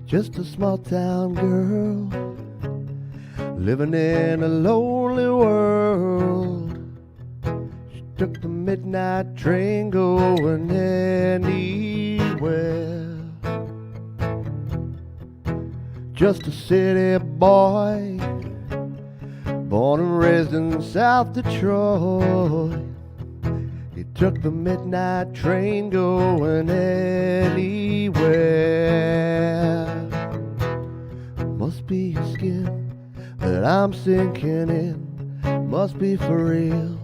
Just a small town girl living in a lonely world. She took the midnight train going anywhere. Just a city boy, born and raised in South Detroit. He took the midnight train going anywhere. Must be your skin that I'm sinking in. Must be for real.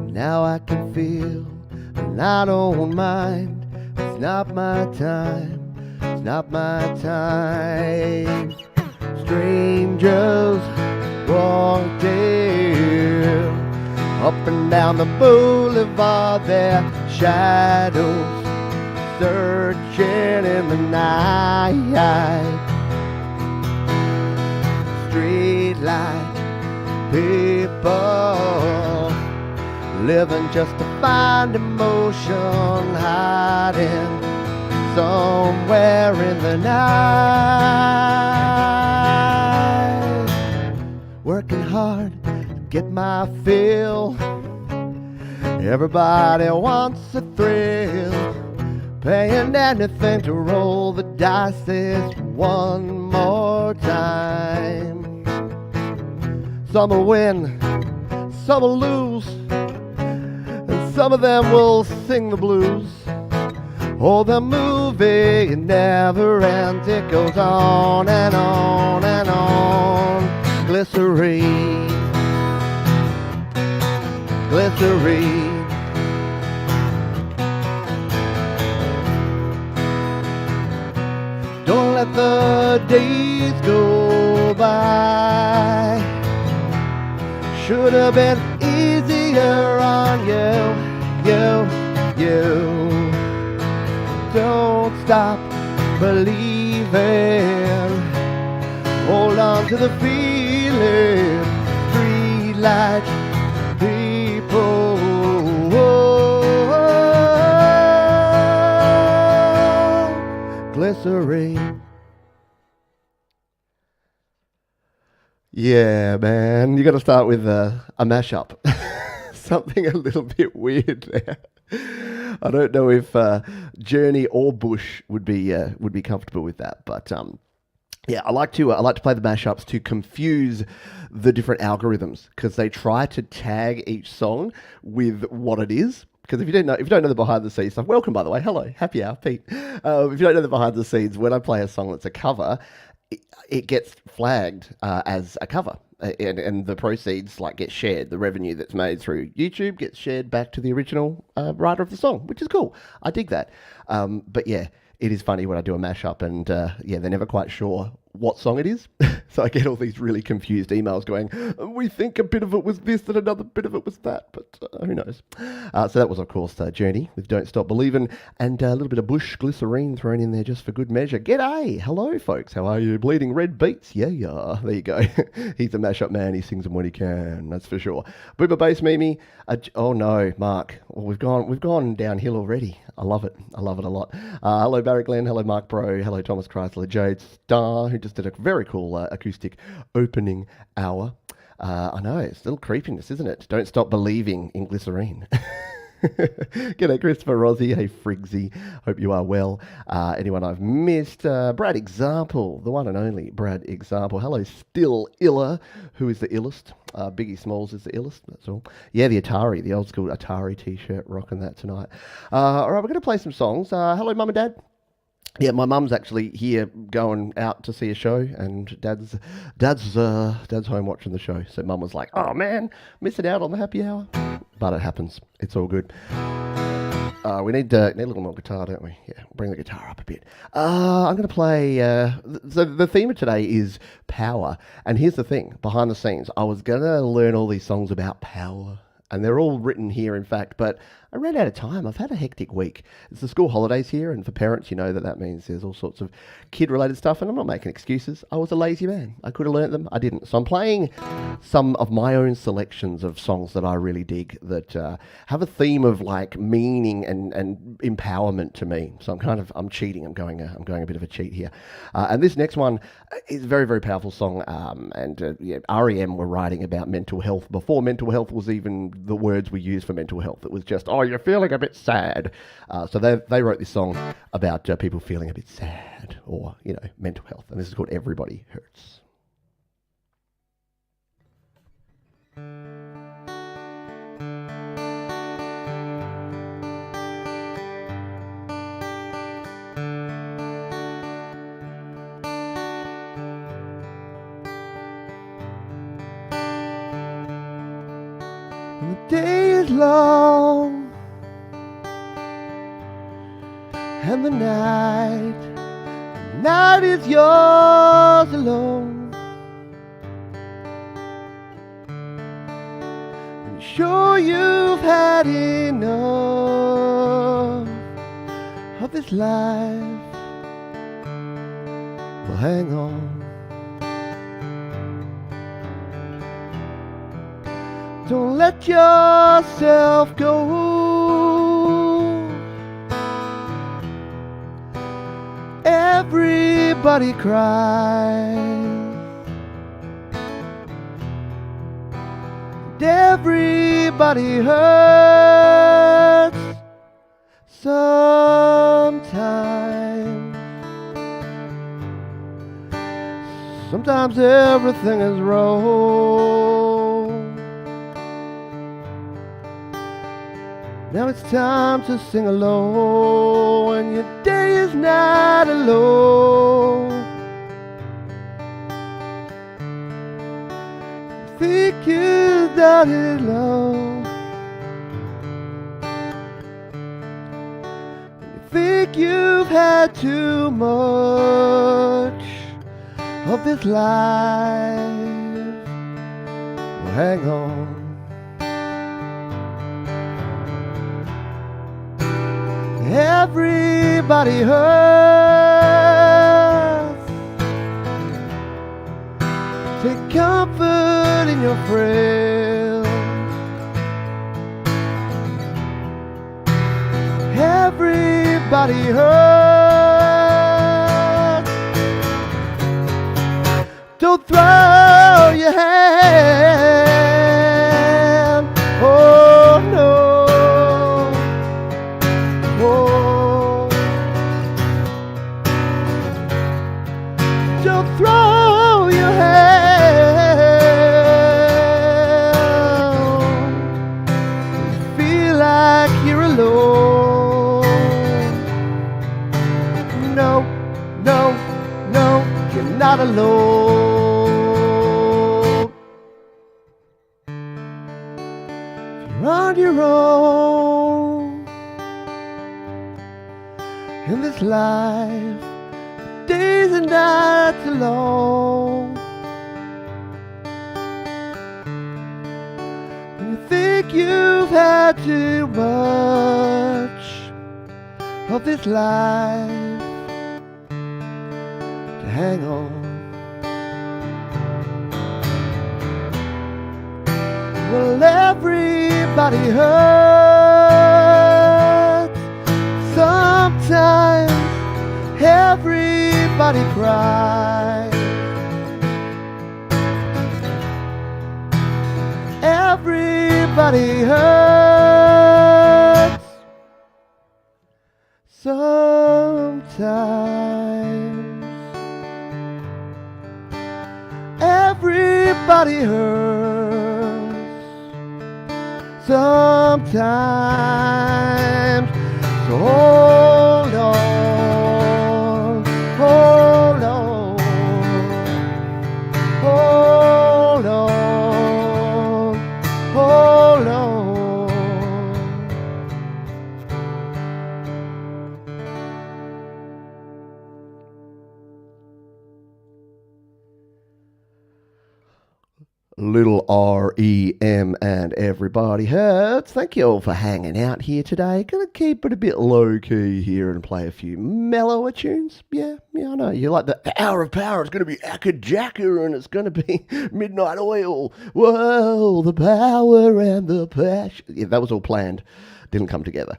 Now I can feel, and I don't mind. It's not my time. It's not my time. Strangers walking up and down the boulevard, their shadows searching in the night. Street light people living just to find emotion, hiding somewhere in the night. Working hard to get my fill. Everybody wants a thrill. Paying anything to roll the dice this one more time. Some will win, some will lose, and some of them will sing the blues. Oh, the movie never ends. It goes on and on and on. Glycerine, glycerine. Don't let the days go by. Should have been easier on you. Don't stop believing. Hold on to the feeling. Street lights, people. Glycerine. Yeah, man, you got to start with a mashup. Something a little bit weird there. I don't know if Journey or Bush would be comfortable with that, but yeah, I like to play the mashups to confuse the different algorithms, because they try to tag each song with what it is. Because if you don't know the behind the scenes stuff, welcome, by the way, hello, happy hour, Pete. If you don't know the behind the scenes, when I play a song that's a cover, it gets flagged as a cover, and the proceeds get shared. The revenue that's made through YouTube gets shared back to the original writer of the song, which is cool. I dig that. But yeah, it is funny when I do a mashup, and they're never quite sure what song it is. So I get all these really confused emails going, we think a bit of it was this and another bit of it was that, but who knows. So that was, of course, Journey with Don't Stop Believin', and a little bit of Bush Glycerine thrown in there just for good measure. G'day! Hello, folks. How are you? Bleeding Red Beats? Yeah. There you go. He's a mashup man. He sings them when he can, that's for sure. Boomer Bass Mimi. Oh no, Mark. Well, we've gone downhill already. I love it a lot. Hello, Barry Glenn. Hello, Mark Bro. Hello, Thomas Chrysler. Jade Star, who just did a very cool acoustic opening hour. I know, it's a little creepiness, isn't it? Don't stop believing in Glycerine. G'day, Christopher Rossi. Hey, Frigsy. Hope you are well. Anyone I've missed? Brad Example, the one and only Brad Example. Hello, Still Illa. Who is the illest? Biggie Smalls is the illest, that's all. Yeah, the Atari, the old school Atari t-shirt, rocking that tonight. All right, we're going to play some songs. Hello, Mum and Dad. Yeah, my mum's actually here going out to see a show, and dad's home watching the show. So mum was like, "Oh man, missing out on the happy hour," but it happens. It's all good. We need a little more guitar, don't we? Yeah, bring the guitar up a bit. I'm going to play. So the theme of today is power, and here's the thing: behind the scenes, I was going to learn all these songs about power And they're all written here, in fact, but I ran out of time. I've had a hectic week. It's the school holidays here, and for parents, you know that means there's all sorts of kid-related stuff, and I'm not making excuses. I was a lazy man. I could have learnt them. I didn't. So I'm playing some of my own selections of songs that I really dig that have a theme of like meaning and empowerment to me. So I'm cheating. I'm going a bit of a cheat here. And this next one is a very, very powerful song. REM were writing about mental health before mental health was even the words we use for mental health. It was just, oh, you're feeling a bit sad. So they wrote this song about people feeling a bit sad or, mental health. And this is called Everybody Hurts. The day is long and the night is yours alone. And sure you've had enough of this life. Well, hang on. Don't let yourself go. Everybody cries. And everybody hurts sometimes. Sometimes everything is wrong. Now it's time to sing alone, and your day is not alone. Think you done it low. You think you've had too much of this life. Well, hang on. Everybody hurts. Take comfort in your friends. Everybody hurts. Don't throw your hand. Oh no. Don't throw your hand. Feel like you're alone. No, no, no, you're not alone. If you're on your own in this life, days and nights alone. When you think you've had too much of this life to hang on. Well, everybody hurts sometimes. Everybody cries. Everybody hurts sometimes. Everybody hurts sometimes. So hold on. Hold on, hold on, hold on. Little REM and everybody hurts. Thank you all for hanging out here today. Gonna keep it a bit low key here and play a few mellower tunes. Yeah, I know. You like the Hour of Power. It's gonna be Acoustic and it's gonna be Midnight Oil. Whoa, the power and the passion. Yeah, that was all planned. Didn't come together.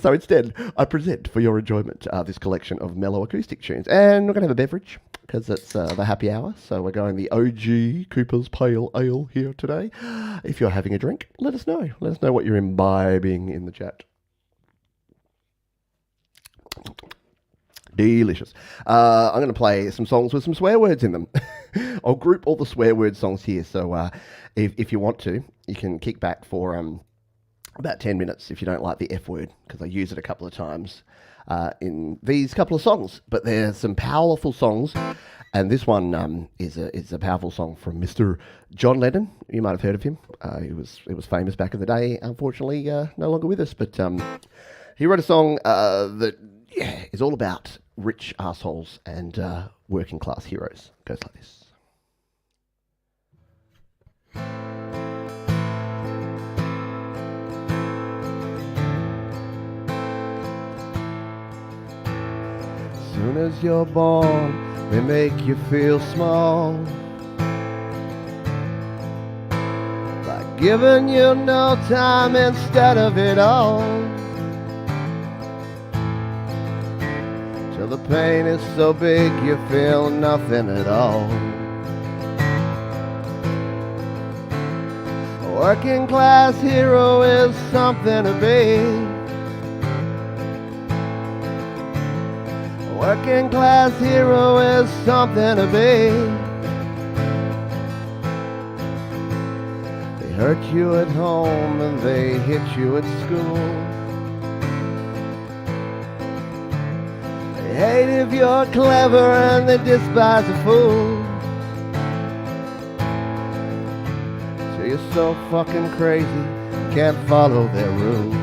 So instead, I present for your enjoyment this collection of mellow acoustic tunes. And we're going to have a beverage because it's the happy hour. So we're going the OG Cooper's Pale Ale here today. If you're having a drink, let us know. Let us know what you're imbibing in the chat. Delicious. I'm going to play some songs with some swear words in them. I'll group all the swear word songs here. So if you want to, you can kick back for about 10 minutes if you don't like the F word, because I use it a couple of times in these couple of songs. But there's some powerful songs, and this one is a powerful song from Mr. John Lennon. You might have heard of him. He was famous back in the day. Unfortunately, no longer with us. But he wrote a song that is all about rich assholes and working class heroes. It goes like this. Soon as you're born, they make you feel small, by giving you no time instead of it all, till the pain is so big you feel nothing at all. A working class hero is something to be. Working class hero is something to be. They hurt you at home and they hit you at school. They hate if you're clever and they despise a fool. So you're so fucking crazy, can't follow their rules.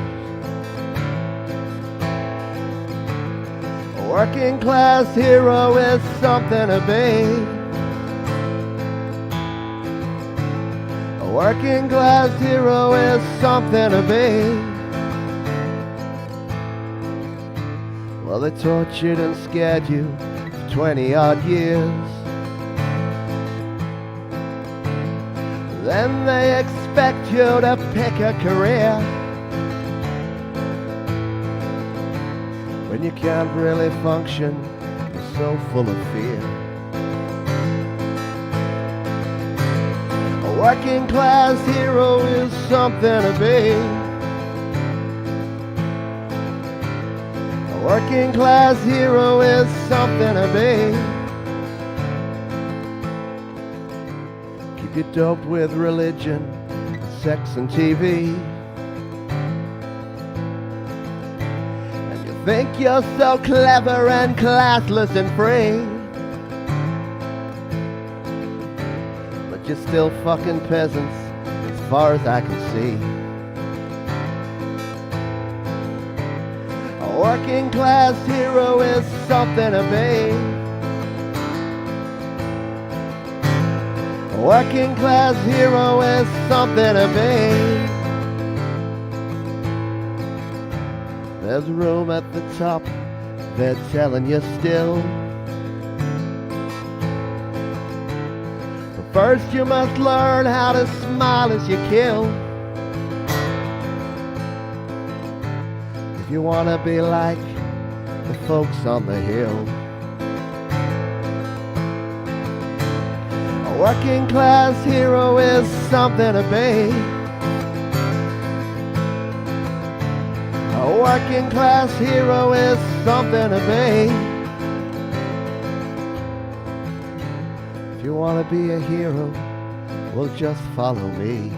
Working class hero is something to be. A working class hero is something to be. Well, they tortured and scared you for 20 odd years. Then they expect you to pick a career when you can't really function, you're so full of fear. A working class hero is something to be. A working class hero is something to be. Keep you doped with religion, sex and TV. Think you're so clever and classless and free, but you're still fucking peasants as far as I can see. A working class hero is something to be. A working class hero is something to be. There's room at the top, they're telling you still. But first you must learn how to smile as you kill. If you want to be like the folks on the hill. A working class hero is something to be. A working class hero is something to be. If you want to be a hero, well, just follow me.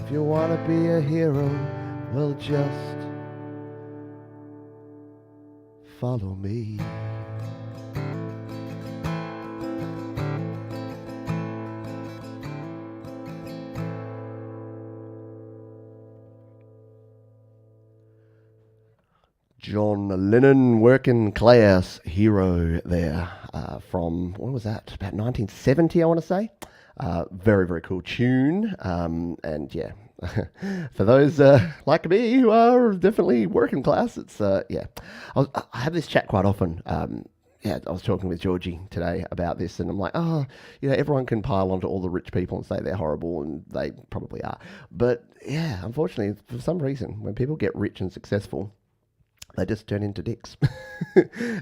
If you want to be a hero, well, just follow me. John Lennon, working class hero there from, what was that, about 1970, I want to say. Very, very cool tune. And yeah, for those like me who are definitely working class, it's, yeah. I have this chat quite often. Yeah, I was talking with Georgie today about this, and I'm like, oh, everyone can pile onto all the rich people and say they're horrible, and they probably are. But yeah, unfortunately, for some reason, when people get rich and successful, they just turn into dicks.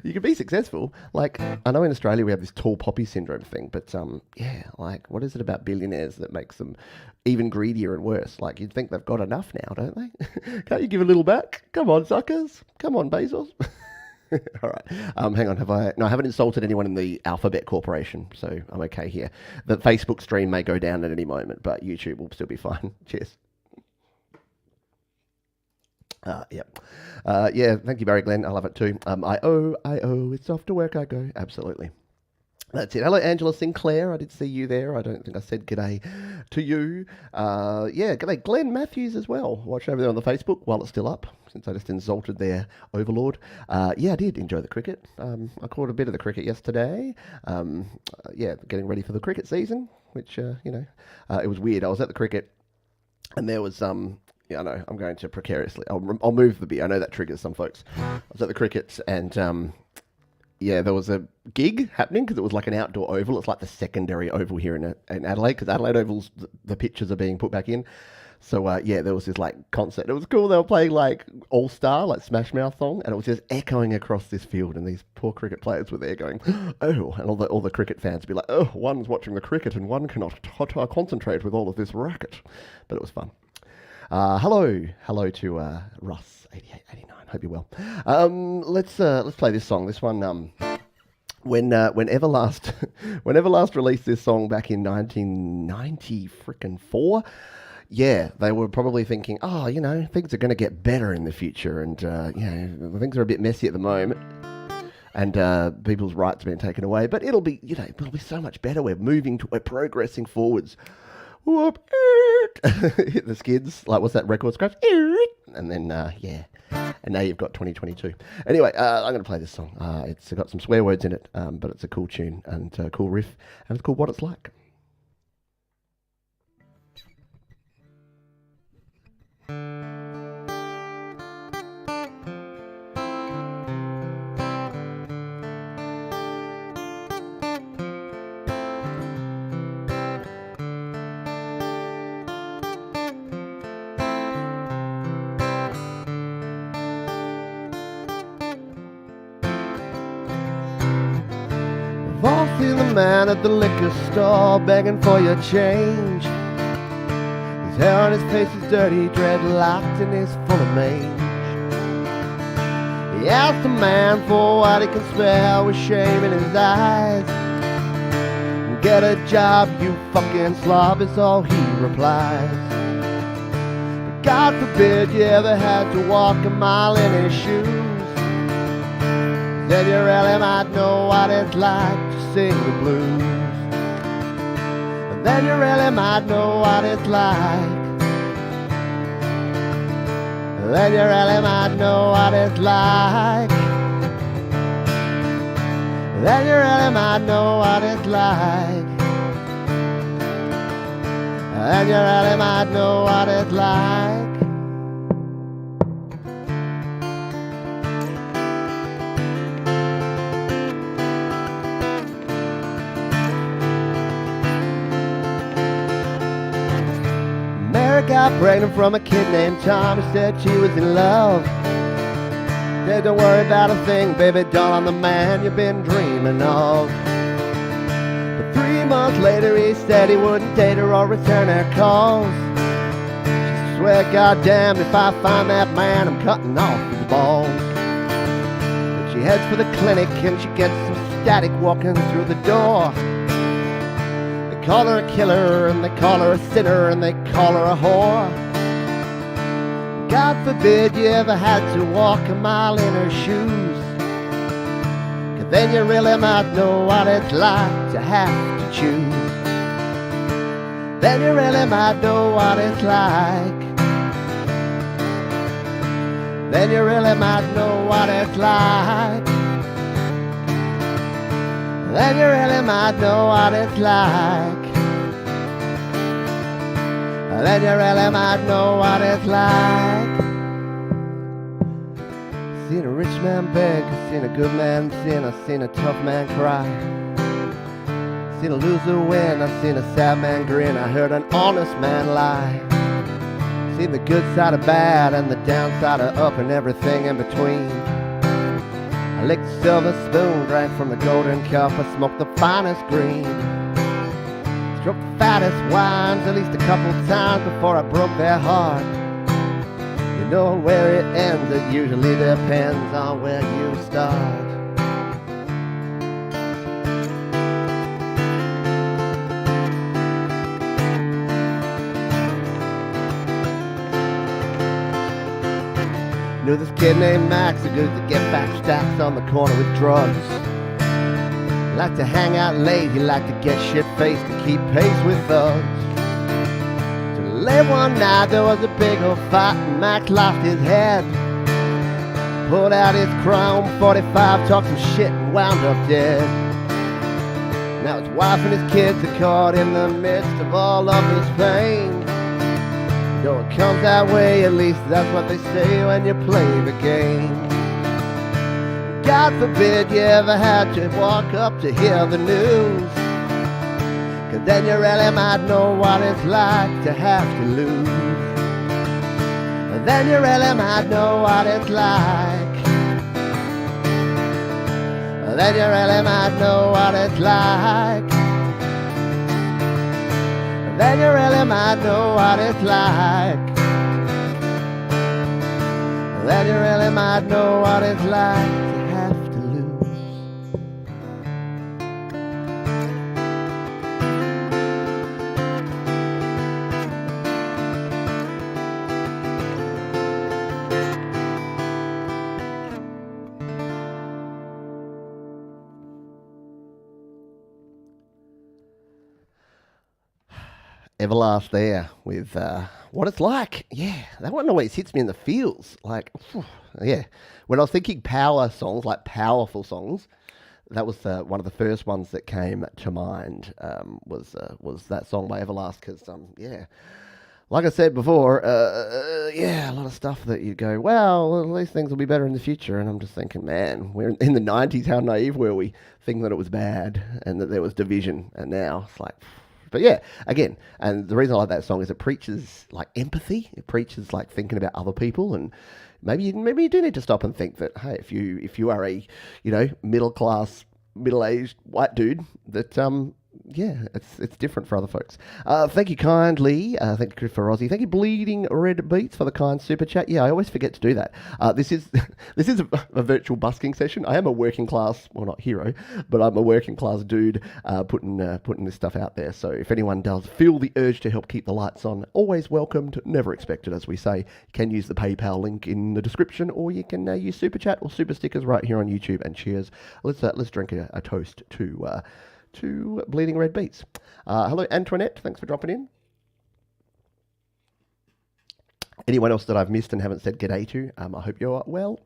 You can be successful. Like, I know in Australia we have this tall poppy syndrome thing, but yeah, like, what is it about billionaires that makes them even greedier and worse? Like, you'd think they've got enough now, don't they? Can't you give a little back? Come on, suckers. Come on, Bezos. All right. Hang on. No, I haven't insulted anyone in the Alphabet Corporation, so I'm okay here. The Facebook stream may go down at any moment, but YouTube will still be fine. Cheers. Yep. Yeah, thank you, Barry Glenn. I love it too. I owe, it's off to work I go. Absolutely. That's it. Hello, Angela Sinclair. I did see you there. I don't think I said g'day to you. Yeah, g'day, Glenn Matthews as well. Watch over there on the Facebook while it's still up, since I just insulted their overlord. Yeah, I did enjoy the cricket. I caught a bit of the cricket yesterday. Yeah, getting ready for the cricket season, which, it was weird. I was at the cricket, and there was... Yeah, I know, I'm going to precariously. I'll move the beer. I know that triggers some folks. I was at the cricket, and yeah, there was a gig happening because it was like an outdoor oval. It's like the secondary oval here in Adelaide, because Adelaide Oval's, the pitches are being put back in. So yeah, there was this like concert. It was cool. They were playing like All Star, like Smash Mouth song, and it was just echoing across this field. And these poor cricket players were there going, "Oh!" And all the cricket fans would be like, "Oh, one's watching the cricket, and one cannot concentrate with all of this racket." But it was fun. Hello to Russ 8889. Hope you're well. Let's play this song. This one, when Everlast released this song back in 1994. Yeah, they were probably thinking, oh, things are going to get better in the future, and things are a bit messy at the moment, and people's rights are being taken away. But it'll be so much better. We're progressing forwards. Whoop, hit the skids, like what's that record scratch? And then, yeah, and now you've got 2022. Anyway, I'm going to play this song. It's got some swear words in it, but it's a cool tune and a cool riff, and it's called What It's Like. See the man at the liquor store begging for your change. His hair on his face is dirty, dreadlocked, and he's full of mange. He asked the man for what he can spare with shame in his eyes. Get a job, you fucking slob, is all he replies. But God forbid you ever had to walk a mile in his shoes. Then you really might know what it's like to sing the blues. And then you really might know what it's like. And then you really might know what it's like. And then you really might know what it's like. And then you really might know what it's like. Got pregnant from a kid named Tom. He said she was in love. Said don't worry about a thing, baby doll, I'm the man you've been dreaming of. But 3 months later he said he wouldn't date her or return her calls. She swear goddamn if I find that man I'm cutting off his balls. But she heads for the clinic and she gets some static walking through the door. They call her a killer, and they call her a sinner, and they call her a whore. God forbid you ever had to walk a mile in her shoes, 'cause then you really might know what it's like to have to choose. Then you really might know what it's like. Then you really might know what it's like. Then you really might know what it's like. Then you really might know what it's like. Seen a rich man beg, seen a good man sin, I've seen a tough man cry. Seen a loser win, I've seen a sad man grin, I heard an honest man lie. Seen the good side of bad and the downside of up and everything in between. I licked the silver spoon, drank from the golden cup, I smoked the finest green. Stroked the fattest wines at least a couple times before I broke their heart. You know where it ends, it usually depends on where you start. Knew this kid named Max, who goes to get back stacks on the corner with drugs. He liked to hang out late, he liked to get shit-faced and keep pace with thugs. Late one night there was a big old fight and Max lost his head. Pulled out his chrome 45, talked some shit and wound up dead. Now his wife and his kids are caught in the midst of all of this pain. You know it comes that way, at least that's what they say when you play the game. God forbid you ever had to walk up to hear the news, 'cause then you really might know what it's like to have to lose. And then you really might know what it's like. And then you really might know what it's like. And then you really might know what it's like. And then you really might know what it's like to have to lose. Everlast there with What It's Like. Yeah, that one always hits me in the feels. Like, yeah. When I was thinking power songs, like powerful songs, that was one of the first ones that came to mind, was that song by Everlast. Because, yeah, like I said before, yeah, a lot of stuff that you go, well, these things will be better in the future. And I'm just thinking, man, we're in the 90s, how naive were we, thinking that it was bad and that there was division. And now it's like... But yeah, again, and the reason I like that song is it preaches like empathy. It preaches like thinking about other people, and maybe you do need to stop and think that, hey, if you are a middle class, middle aged white dude, that yeah, it's different for other folks. Thank you kindly. Thank you, Christopher Rossi. Thank you, Bleeding Red Beats, for the kind super chat. Yeah, I always forget to do that. This is a virtual busking session. I am a working class, well, not hero, but I'm a working class dude putting this stuff out there. So if anyone does feel the urge to help keep the lights on, always welcomed, never expected, as we say. You can use the PayPal link in the description, or you can use super chat or super stickers right here on YouTube. And cheers. Let's drink a toast to Bleeding Red Beats. Hello, Antoinette. Thanks for dropping in. Anyone else that I've missed and haven't said g'day to, I hope you're well.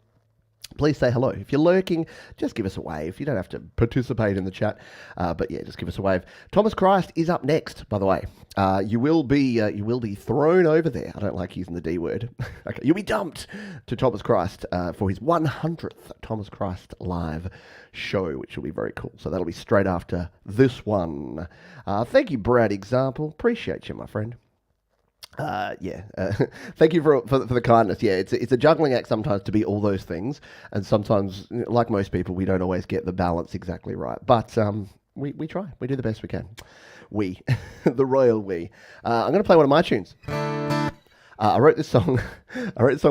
Please say hello. If you're lurking, just give us a wave. You don't have to participate in the chat, but yeah, just give us a wave. Thomas Christ is up next, by the way. You will be thrown over there. I don't like using the D word. Okay, you'll be dumped to Thomas Christ for his 100th Thomas Christ live show, which will be very cool. So that'll be straight after this one. Thank you, Brad Example. Appreciate you, my friend. Thank you for the kindness. Yeah, it's a juggling act sometimes to be all those things, and sometimes, like most people, we don't always get the balance exactly right. But we try. We do the best we can. We, the royal we. I'm going to play one of my tunes. I wrote this song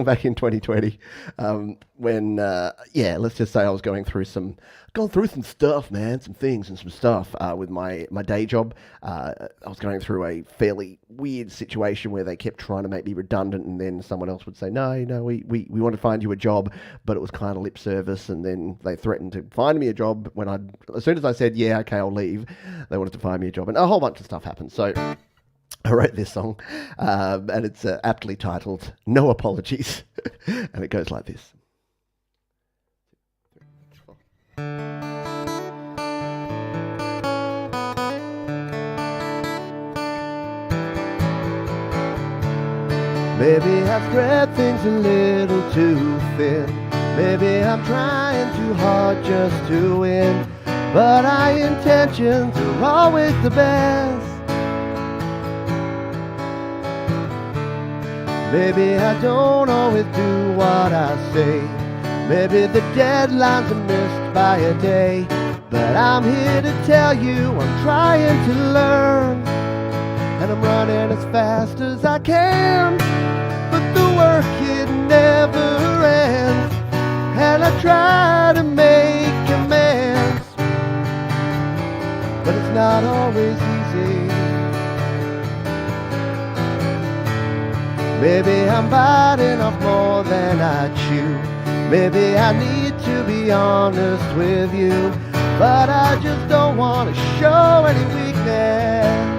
back in 2020 when, let's just say I was going through some stuff, man, some things and some stuff with my day job. I was going through a fairly weird situation where they kept trying to make me redundant, and then someone else would say, no, we want to find you a job, but it was kind of lip service, and then they threatened to find me a job as soon as I said, yeah, okay, I'll leave, they wanted to find me a job, and a whole bunch of stuff happened. So I wrote this song, and it's aptly titled No Apologies, and it goes like this. Maybe I've spread things a little too thin. Maybe I'm trying too hard just to win. But our intentions are always the best. Maybe I don't always do what I say. Maybe the deadlines are missed by a day. But I'm here to tell you I'm trying to learn. And I'm running as fast as I can. But the work, it never ends. And I try to make amends. But it's not always easy. Maybe I'm biting off more than I chew. Maybe I need to be honest with you. But I just don't want to show any weakness.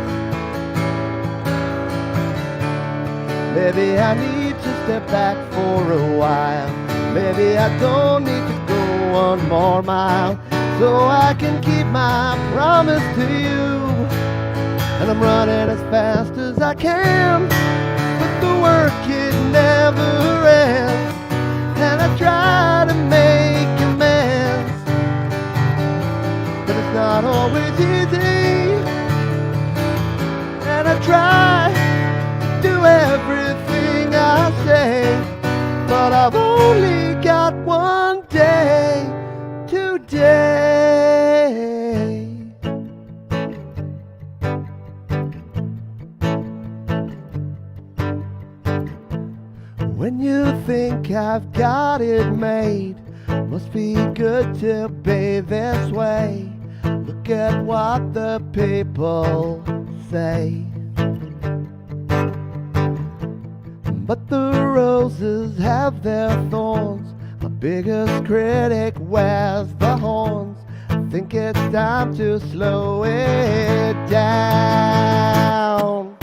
Maybe I need to step back for a while. Maybe I don't need to go one more mile, so I can keep my promise to you. And I'm running as fast as I can. But the work, it never ends. And I try to make amends. But it's not always easy. And I try to do everything I say. But I've only got one day today. When you think I've got it made, must be good to be this way. Look at what the people say. But the roses have their thorns. My biggest critic wears the horns. I think it's time to slow it down.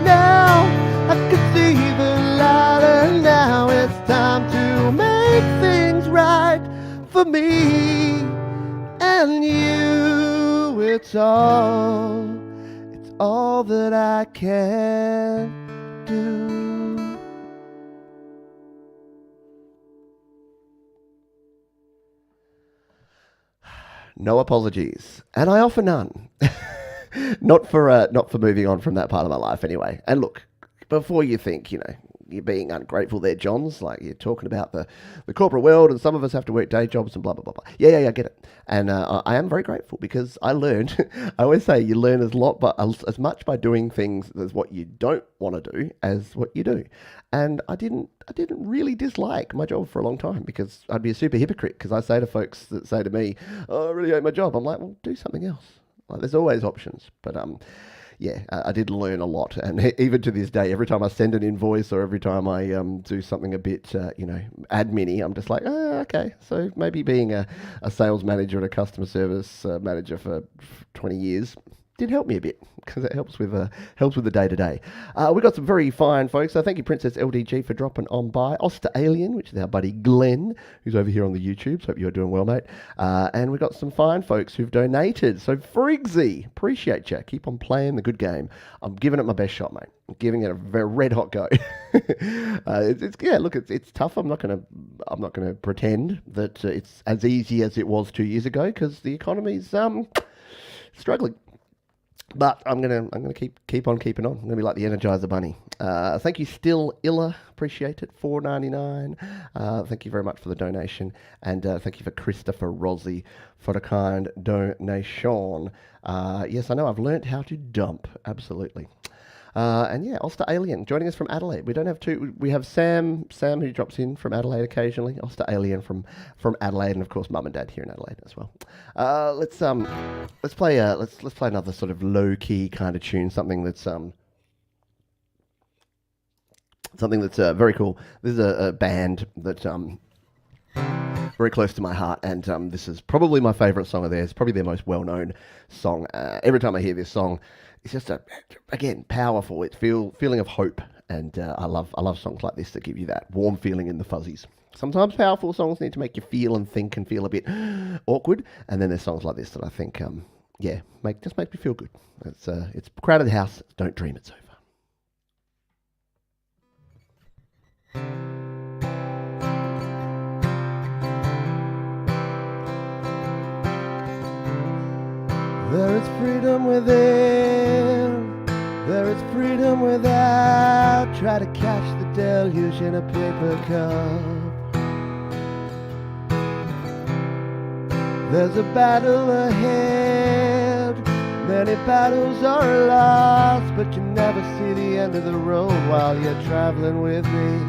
Now I can see the light, and now it's time to make things right for me and you. It's all that I can do. No apologies, and I offer none. Not for moving on from that part of my life anyway. And look, before you think, you're being ungrateful there, Johns, like you're talking about the corporate world, and some of us have to work day jobs and blah, blah, blah, blah. Yeah, I get it. And I am very grateful because I learned, I always say you learn as much by doing things as what you don't want to do as what you do. And I didn't really dislike my job for a long time because I'd be a super hypocrite because I say to folks that say to me, oh, I really hate my job. I'm like, well, do something else. Like, there's always options. But yeah, I did learn a lot, and even to this day, every time I send an invoice or every time I do something a bit, admin-y, I'm just like, oh, okay, so maybe being a sales manager and a customer service manager for 20 years did help me a bit because it helps with the day-to-day. We've got some very fine folks, so thank you, Princess LDG, for dropping on by. Oster Alien, which is our buddy Glenn, who's over here on the YouTube, so hope you're doing well, mate. And we've got some fine folks who've donated. So Friggsy, appreciate you. Keep on playing the good game. I'm giving it my best shot, mate. I'm giving it a very red hot go. It's tough. I'm not gonna pretend that it's as easy as it was 2 years ago because the economy's struggling. But I'm gonna keep on keeping on. I'm gonna be like the Energizer Bunny. Thank you, Still Illa. Appreciate it. $4.99. Thank you very much for the donation, and thank you for Christopher Rossi for the kind donation. Yes, I know. I've learnt how to dump. Absolutely. And yeah, Oster Alien joining us from Adelaide. We don't have two. We have Sam who drops in from Adelaide occasionally. Oster Alien from Adelaide, and of course Mum and Dad here in Adelaide as well. Let's play another sort of low key kind of tune. Something that's very cool. This is a band that very close to my heart, and this is probably my favourite song of theirs. Probably their most well known song. Every time I hear this song, it's just again powerful. It's feeling of hope, And I love songs like this that give you that warm feeling in the fuzzies. Sometimes powerful songs need to make you feel and think and feel a bit awkward, and then there's songs like this that I think, just make me feel good. It's Crowded House. Don't dream it's over. There is freedom within, there is freedom without. Try to catch the deluge in a paper cup. There's a battle ahead, many battles are lost, but you never see the end of the road while you're traveling with me.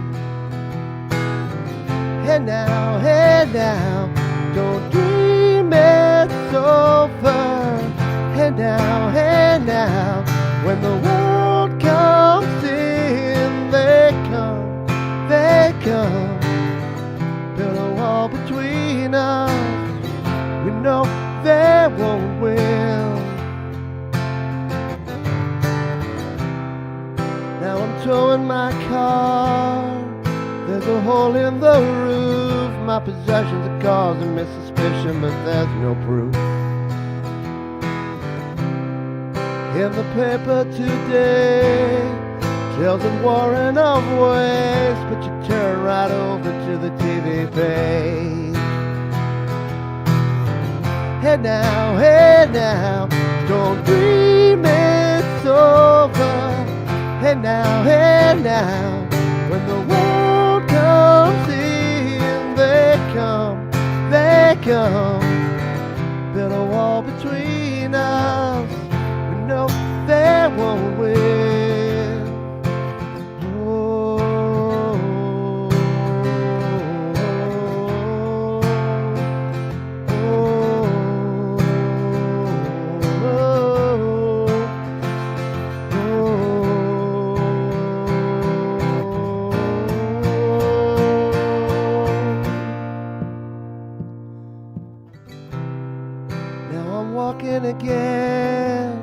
And now, don't dream it's over. And now, when the world comes in, they come, build a wall between us, we know they won't win. Now I'm towing my car, there's a hole in the roof, my possessions are causing me suspicion, but there's no proof. In the paper today, tales of war and of waste, but you turn right over to the TV page. And now, don't dream it's over. And now, when the world comes in, they come, build a wall between us. No, they won't win. Oh, now I'm walking again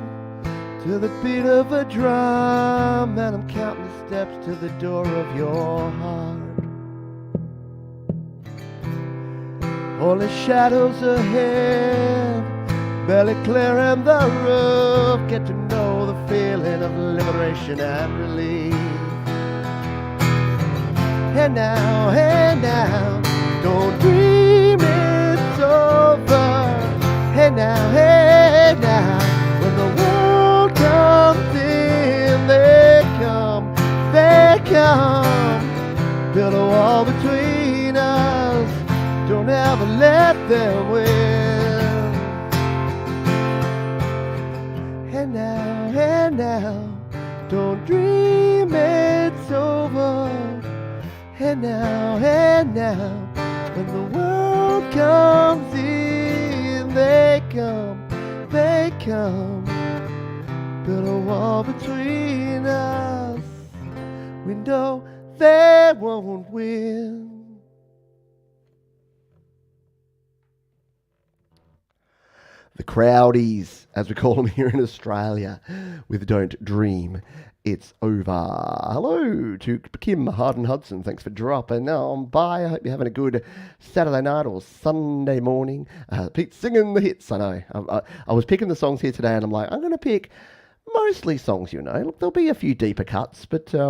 to the beat of a drum, and I'm counting the steps to the door of your heart. Only shadows ahead, barely clearing the roof. Get to know the feeling of liberation and relief. And now, don't dream it's over. And now, when the world comes in, they come, build a wall between us, don't ever let them win. And now, don't dream it's over. And now, when the world comes in, they come, build a wall between us, we know they won't win. The Crowdies, as we call them here in Australia, with Don't Dream It's Over. Hello to Kim Harden Hudson. Thanks for dropping on by. I hope you're having a good Saturday night or Sunday morning. Pete's singing the hits, I know. I was picking the songs here today, and I'm like, I'm going to pick mostly songs, you know. Look, there'll be a few deeper cuts, but I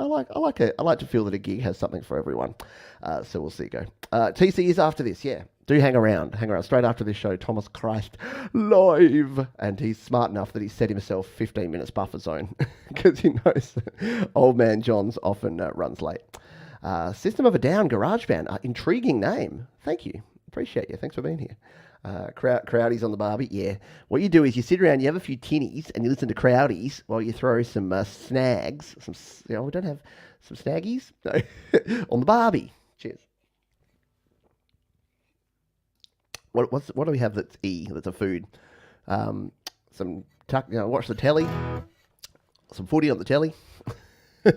like to feel that a gig has something for everyone. So we'll see you go. TC is after this, yeah. Do hang around. Straight after this show, Thomas Christ live. And he's smart enough that he set himself 15 minutes buffer zone because he knows that Old Man John's often runs late. System of a Down garage band. Intriguing name. Thank you. Appreciate you. Thanks for being here. Crowdies on the barbie. Yeah. What you do is you sit around, you have a few tinnies, and you listen to Crowdies while you throw some snags. We don't have some snaggies? No. On the barbie. Cheers. What do we have that's E? That's a food. Watch the telly. Some footy on the telly. All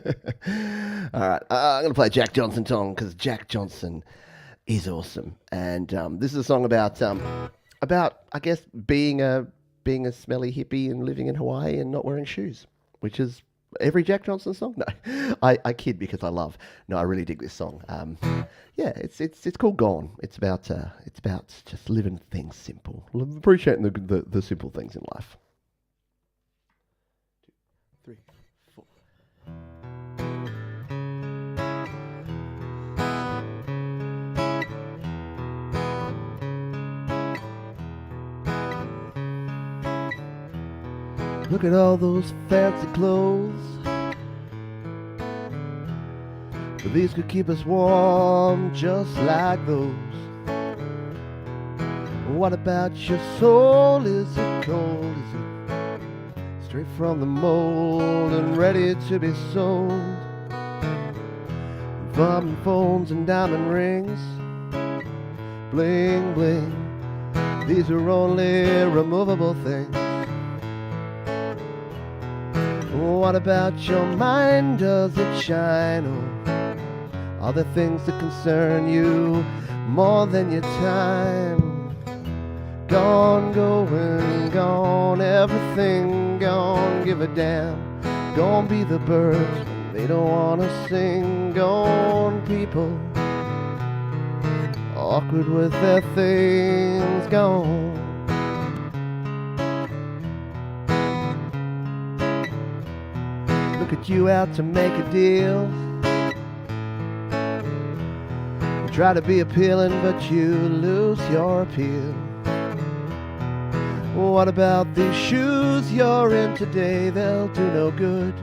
right. I'm going to play Jack Johnson song because Jack Johnson is awesome. And this is a song about I guess being a smelly hippie and living in Hawaii and not wearing shoes, which is Every Jack Johnson song? No, I kid because I love. No, I really dig this song. Yeah, it's called Gone. It's about just living things simple, appreciating the simple things in life. 2, 3, 4. Look at all those fancy clothes. But these could keep us warm just like those. What about your soul? Is it cold? Is it straight from the mold and ready to be sold? Farming phones and diamond rings, bling bling. These are only removable things. What about your mind? Does it shine? Or are there things that concern you more than your time? Gone, going, gone, everything gone, give a damn. Gone be the birds when they don't wanna sing. Gone people, awkward with their things. Gone. Look at you out to make a deal. You try to be appealing, but you lose your appeal. What about these shoes you're in today? They'll do no good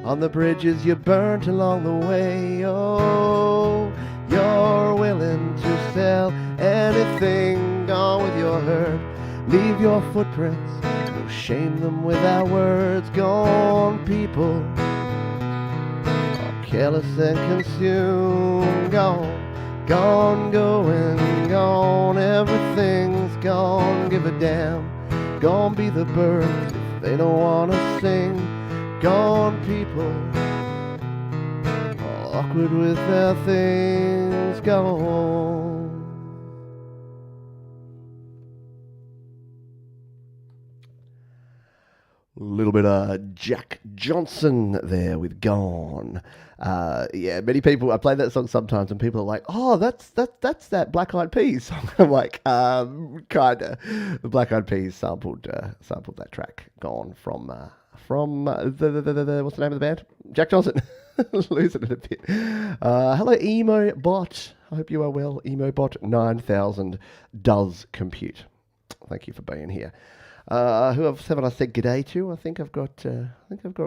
on the bridges you burnt along the way. Oh, you're willing to sell anything. Gone with your hurt, leave your footprints. We'll shame them with our words. Gone people are careless and consumed. Gone, gone, going, gone. Everything's gone, give a damn. Gone be the birds if they don't wanna sing. Gone people, awkward with their things. Gone. A little bit of Jack Johnson there with Gone. Yeah, many people, I play that song sometimes and people are like, oh, that's that Black Eyed Peas song. I'm like, kinda. The Black Eyed Peas sampled that track, Gone, from the what's the name of the band? Jack Johnson. Losing it a bit. Hello, Emo Bot. I hope you are well. Emo Bot 9000 does compute. Thank you for being here. Who haven't I said g'day to? I think I've got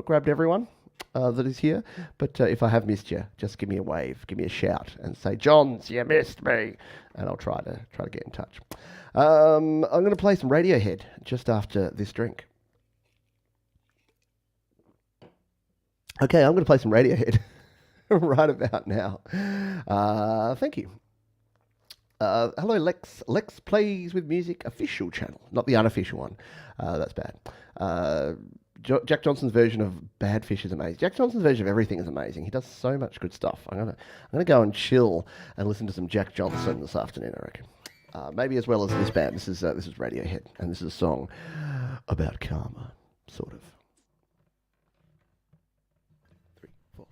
grabbed everyone that is here. But if I have missed you, just give me a wave, give me a shout, and say, Johns, you missed me, and I'll try to get in touch. I'm going to play some Radiohead just after this drink. Okay, I'm going to play some Radiohead right about now. Thank you. Hello, Lex. Lex Plays with Music official channel, not the unofficial one. That's bad. Jack Johnson's version of Bad Fish is amazing. Jack Johnson's version of everything is amazing. He does so much good stuff. I'm gonna go and chill and listen to some Jack Johnson this afternoon, I reckon. Maybe as well as this band. This is Radiohead, and this is a song about karma, sort of. 3, 4.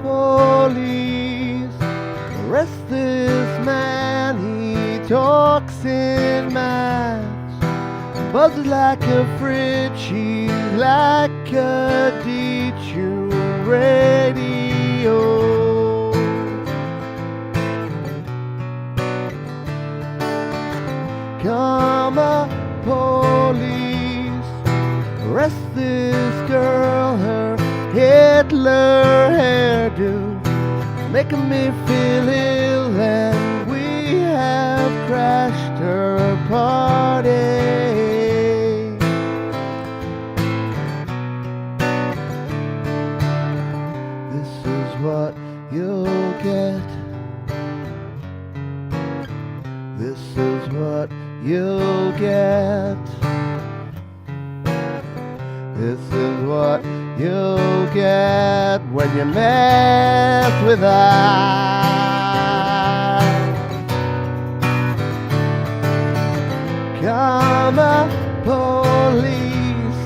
Police, arrest this man, he talks in mass, buzzes like a fridge, he's like a detuned radio. Karma police, arrest this girl, her Hitler hairdo, making me feel ill, and we have crashed her party. This is what you'll get. This is what you'll get when you mess with us. Karma police,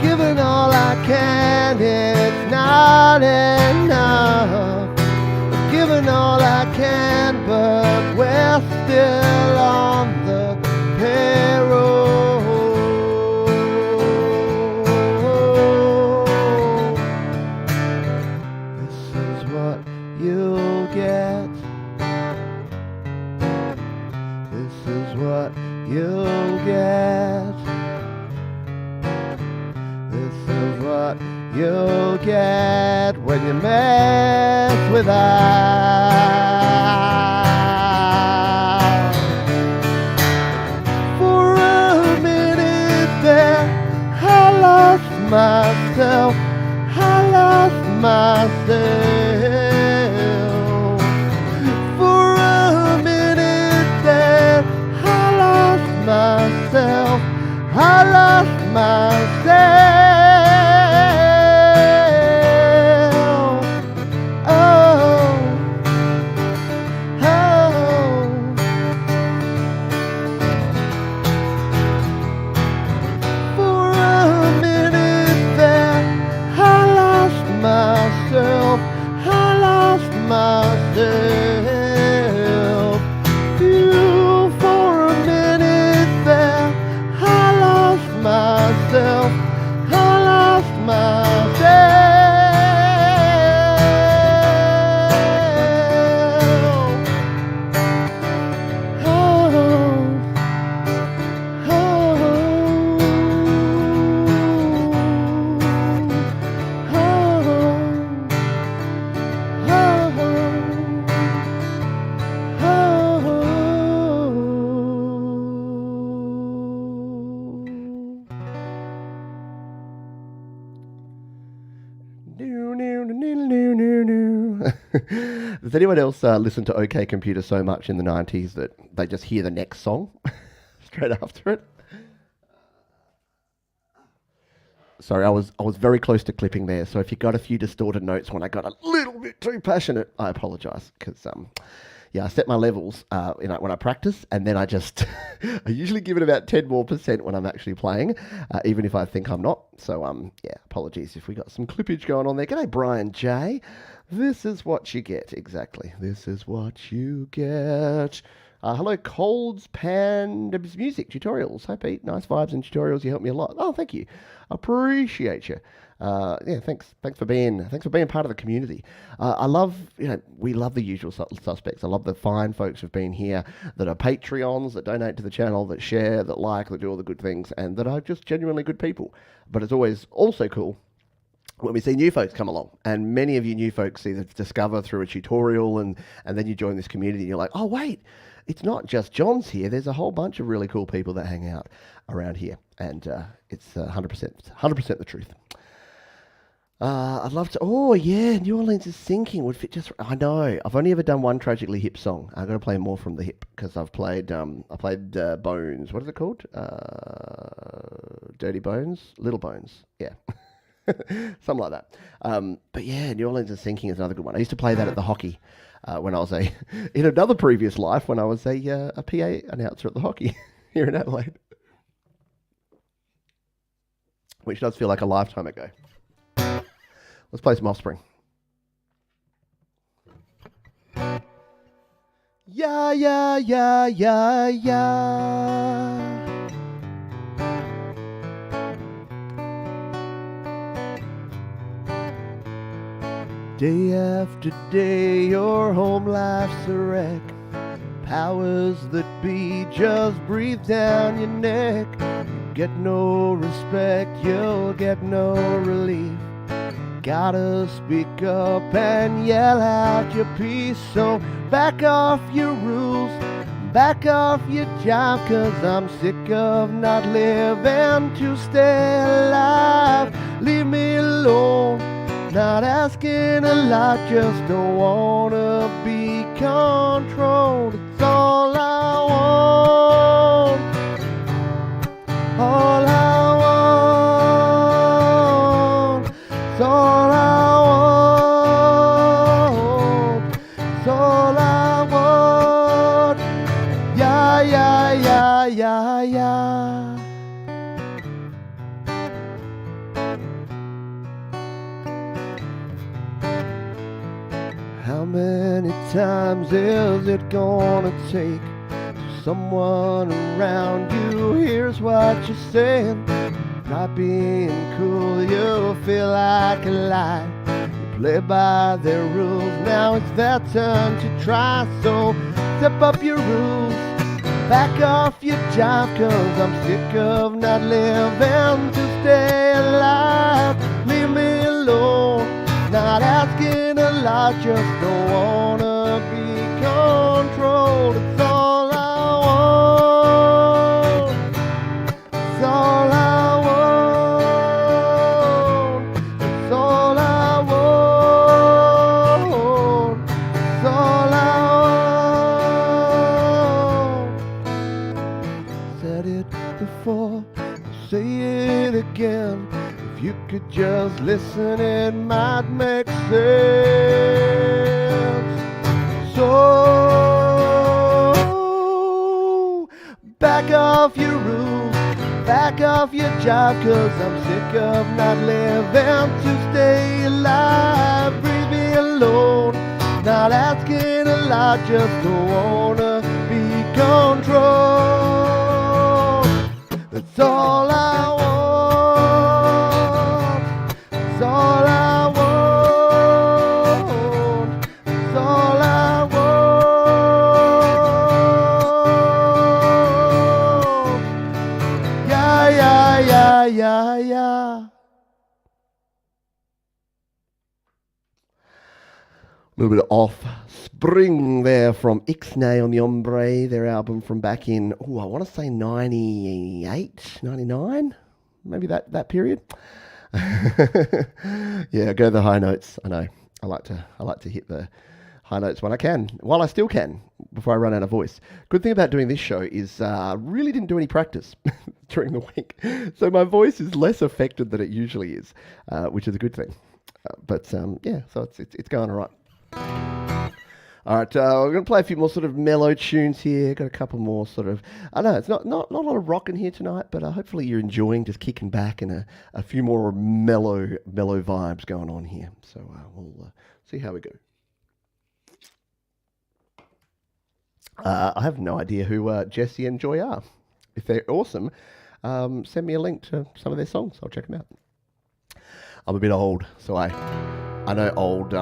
giving all I can, it's not enough. Giving all I can, but we're still on the payroll. This is what you'll get. This is what you'll get. This is what you'll get when you mess with us. For a minute there, I lost myself. I lost myself. For a minute there, I lost myself. I lost myself. Does anyone else listen to OK Computer so much in the 90s that they just hear the next song straight after it? Sorry, I was very close to clipping there, so if you got a few distorted notes when I got a little bit too passionate, I apologise, because I set my levels when I practice, and then I just I usually give it about 10% more when I'm actually playing, even if I think I'm not. So apologies if we got some clippage going on there. G'day, Brian J. This is what you get, exactly. This is what you get. Hello, Cold's Panda's Music Tutorials. Hi, Pete. Nice vibes and tutorials. You help me a lot. Oh, thank you. Appreciate you. Thanks for being part of the community. We love the usual suspects. I love the fine folks who've been here that are Patreons, that donate to the channel, that share, that like, that do all the good things, and that are just genuinely good people. But it's always also cool when we see new folks come along, and many of you new folks either discover through a tutorial and then you join this community and you're like, oh wait, it's not just John's here. There's a whole bunch of really cool people that hang out around here, and it's 100% the truth. I'd love to. Oh yeah, New Orleans is sinking would fit just. I know. I've only ever done one Tragically Hip song. I've got to play more from the hip because I've played. I played Bones. What is it called? Dirty Bones, Little Bones. Yeah. Something like that. But yeah, New Orleans is sinking is another good one. I used to play that at the hockey when I was in another previous life when I was a PA announcer at the hockey here in Adelaide, which does feel like a lifetime ago. Let's play some Offspring. Yeah, yeah, yeah, yeah, yeah. Day after day, your home life's a wreck. Powers that be just breathe down your neck. You get no respect, you'll get no relief. Gotta speak up and yell out your piece. So back off your rules, back off your job, 'cause I'm sick of not living to stay alive. Leave me alone, not asking a lot, just don't wanna be controlled. It's all I want, all I want. many times is it gonna take till someone around you hears what you're saying? Not being cool, you feel like a lie. You play by their rules, now it's their turn to try. So step up your rules, back off your job, 'cause I'm sick of not living to stay alive. Leave me alone, not asking a lot, just don't wanna be controlled. It's all I want, it's all I want, it's all I want, it's all I want. Said it before, I'll say it again. If you could just listen, it might make sense. So back off your rules, back off your job, 'cause I'm sick of not living to stay alive. Breathe me alone, not asking a lot, just don't wanna be controlled. That's all I want, that's all I want, that's all I want. Yeah, yeah, yeah, yeah, yeah. A little bit of Offspring there from Ixnay on the Ombre, their album from back in, I want to say 98, 99, maybe that period. Yeah, go the high notes. I know. I like to hit the high notes when I can, while I still can, before I run out of voice. Good thing about doing this show is really didn't do any practice during the week, so my voice is less affected than it usually is, which is a good thing. Yeah, so it's going all right. All right, we're going to play a few more sort of mellow tunes here. Got a couple more sort of, I know it's not a lot of rock in here tonight, but hopefully you're enjoying just kicking back and a few more mellow vibes going on here. So we'll see how we go. I have no idea who Jesse and Joy are. If they're awesome, send me a link to some of their songs. I'll check them out. I'm a bit old, so I know old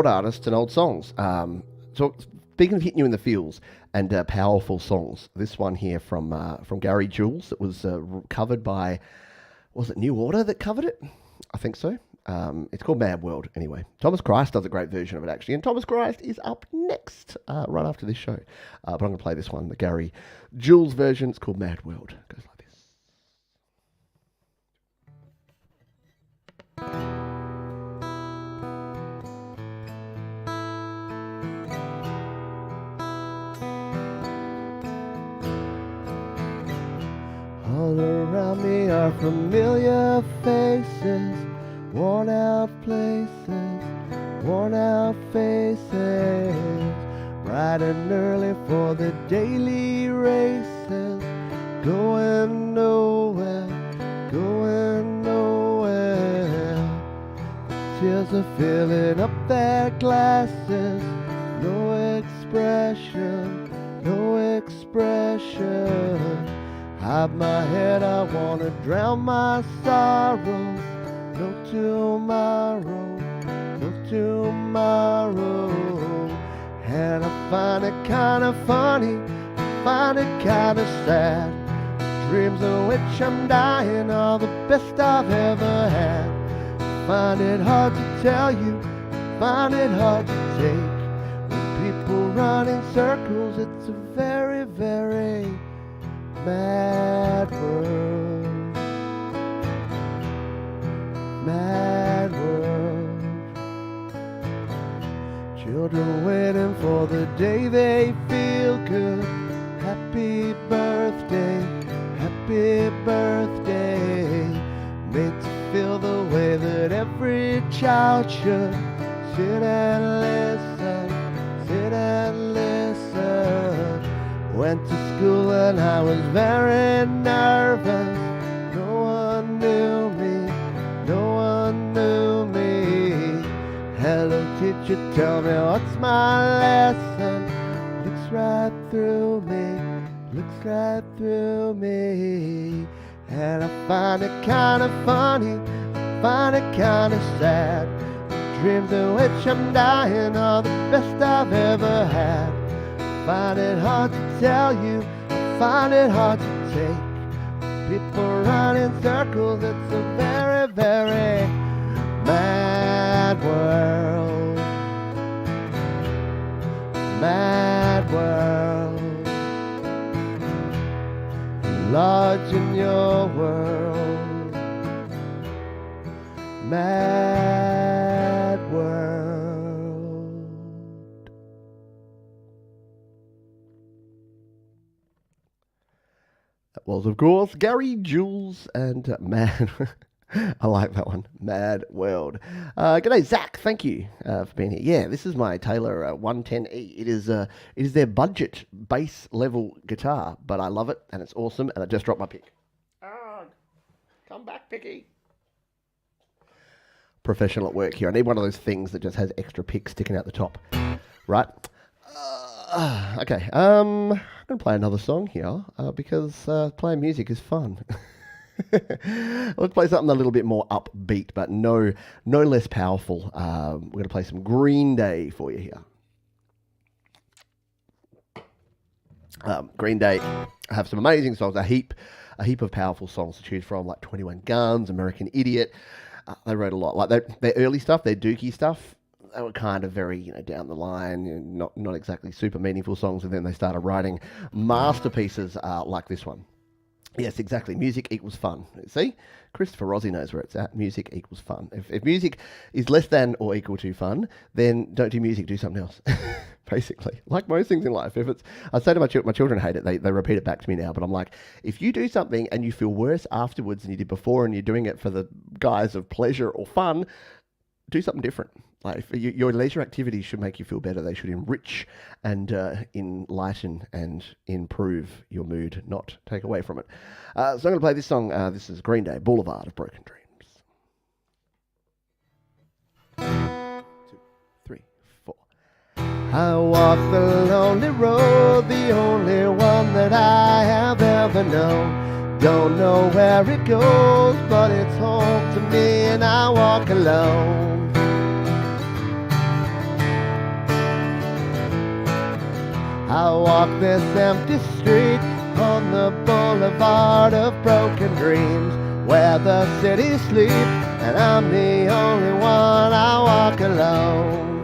artists and old songs. So speaking of hitting you in the feels and powerful songs, this one here from Gary Jules that was covered by, was it New Order that covered it? I think so. It's called Mad World anyway. Thomas Christ does a great version of it actually, and Thomas Christ is up next right after this show. But I'm going to play this one, the Gary Jules version. It's called Mad World. It goes like this. All around me are familiar faces, worn out places, worn out faces, bright and early for the daily races, going nowhere, going nowhere. The tears are filling up their glasses, no expression, no expression. Hide my head, I wanna drown my sorrow. No tomorrow, no tomorrow. And I find it kinda funny, I find it kinda sad. Dreams of which I'm dying are the best I've ever had. I find it hard to tell you, I find it hard to take. When people run in circles, it's a very, very mad world, mad world. Children waiting for the day they feel good. Happy birthday, happy birthday. Made to feel the way that every child should. Sit and listen, sit and listen. Went to school and I was very nervous. No one knew me, no one knew me. Hello teacher, tell me what's my lesson? Looks right through me, looks right through me. And I find it kind of funny, I find it kind of sad. The dreams in which I'm dying are the best I've ever had. I find it hard to tell you, I find it hard to take. People run in circles, it's a very, very mad world. Mad world. Large in your world. Mad world. That was, of course, Gary Jules and Mad. I like that one. Mad World. G'day, Zach. Thank you for being here. Yeah, this is my Taylor 110E. It is their budget bass level guitar, but I love it and it's awesome. And I just dropped my pick. Oh, come back, Picky. Professional at work here. I need one of those things that just has extra picks sticking out the top. Right. Okay. I'm going to play another song here because playing music is fun. Let's play something a little bit more upbeat, but no less powerful. We're going to play some Green Day for you here. Green Day have some amazing songs, a heap of powerful songs to choose from, like 21 Guns, American Idiot. They wrote a lot. Like their early stuff, their Dookie stuff, they were kind of very, down the line, not exactly super meaningful songs, and then they started writing masterpieces like this one. Yes, exactly. Music equals fun. See? Christopher Rossi knows where it's at. Music equals fun. If music is less than or equal to fun, then don't do music, do something else. Basically. Like most things in life. If it's, I say to my children hate it, they repeat it back to me now, but I'm like, if you do something and you feel worse afterwards than you did before and you're doing it for the guise of pleasure or fun, do something different. Like your leisure activities should make you feel better. They should enrich and enlighten and improve your mood, not take away from it. So I'm going to play this song. This is Green Day, Boulevard of Broken Dreams. 1, 2, 3, 4. I walk the lonely road, the only one that I have ever known. Don't know where it goes, but it's home to me, and I walk alone. I walk this empty street on the boulevard of broken dreams, where the city sleeps and I'm the only one. I walk alone.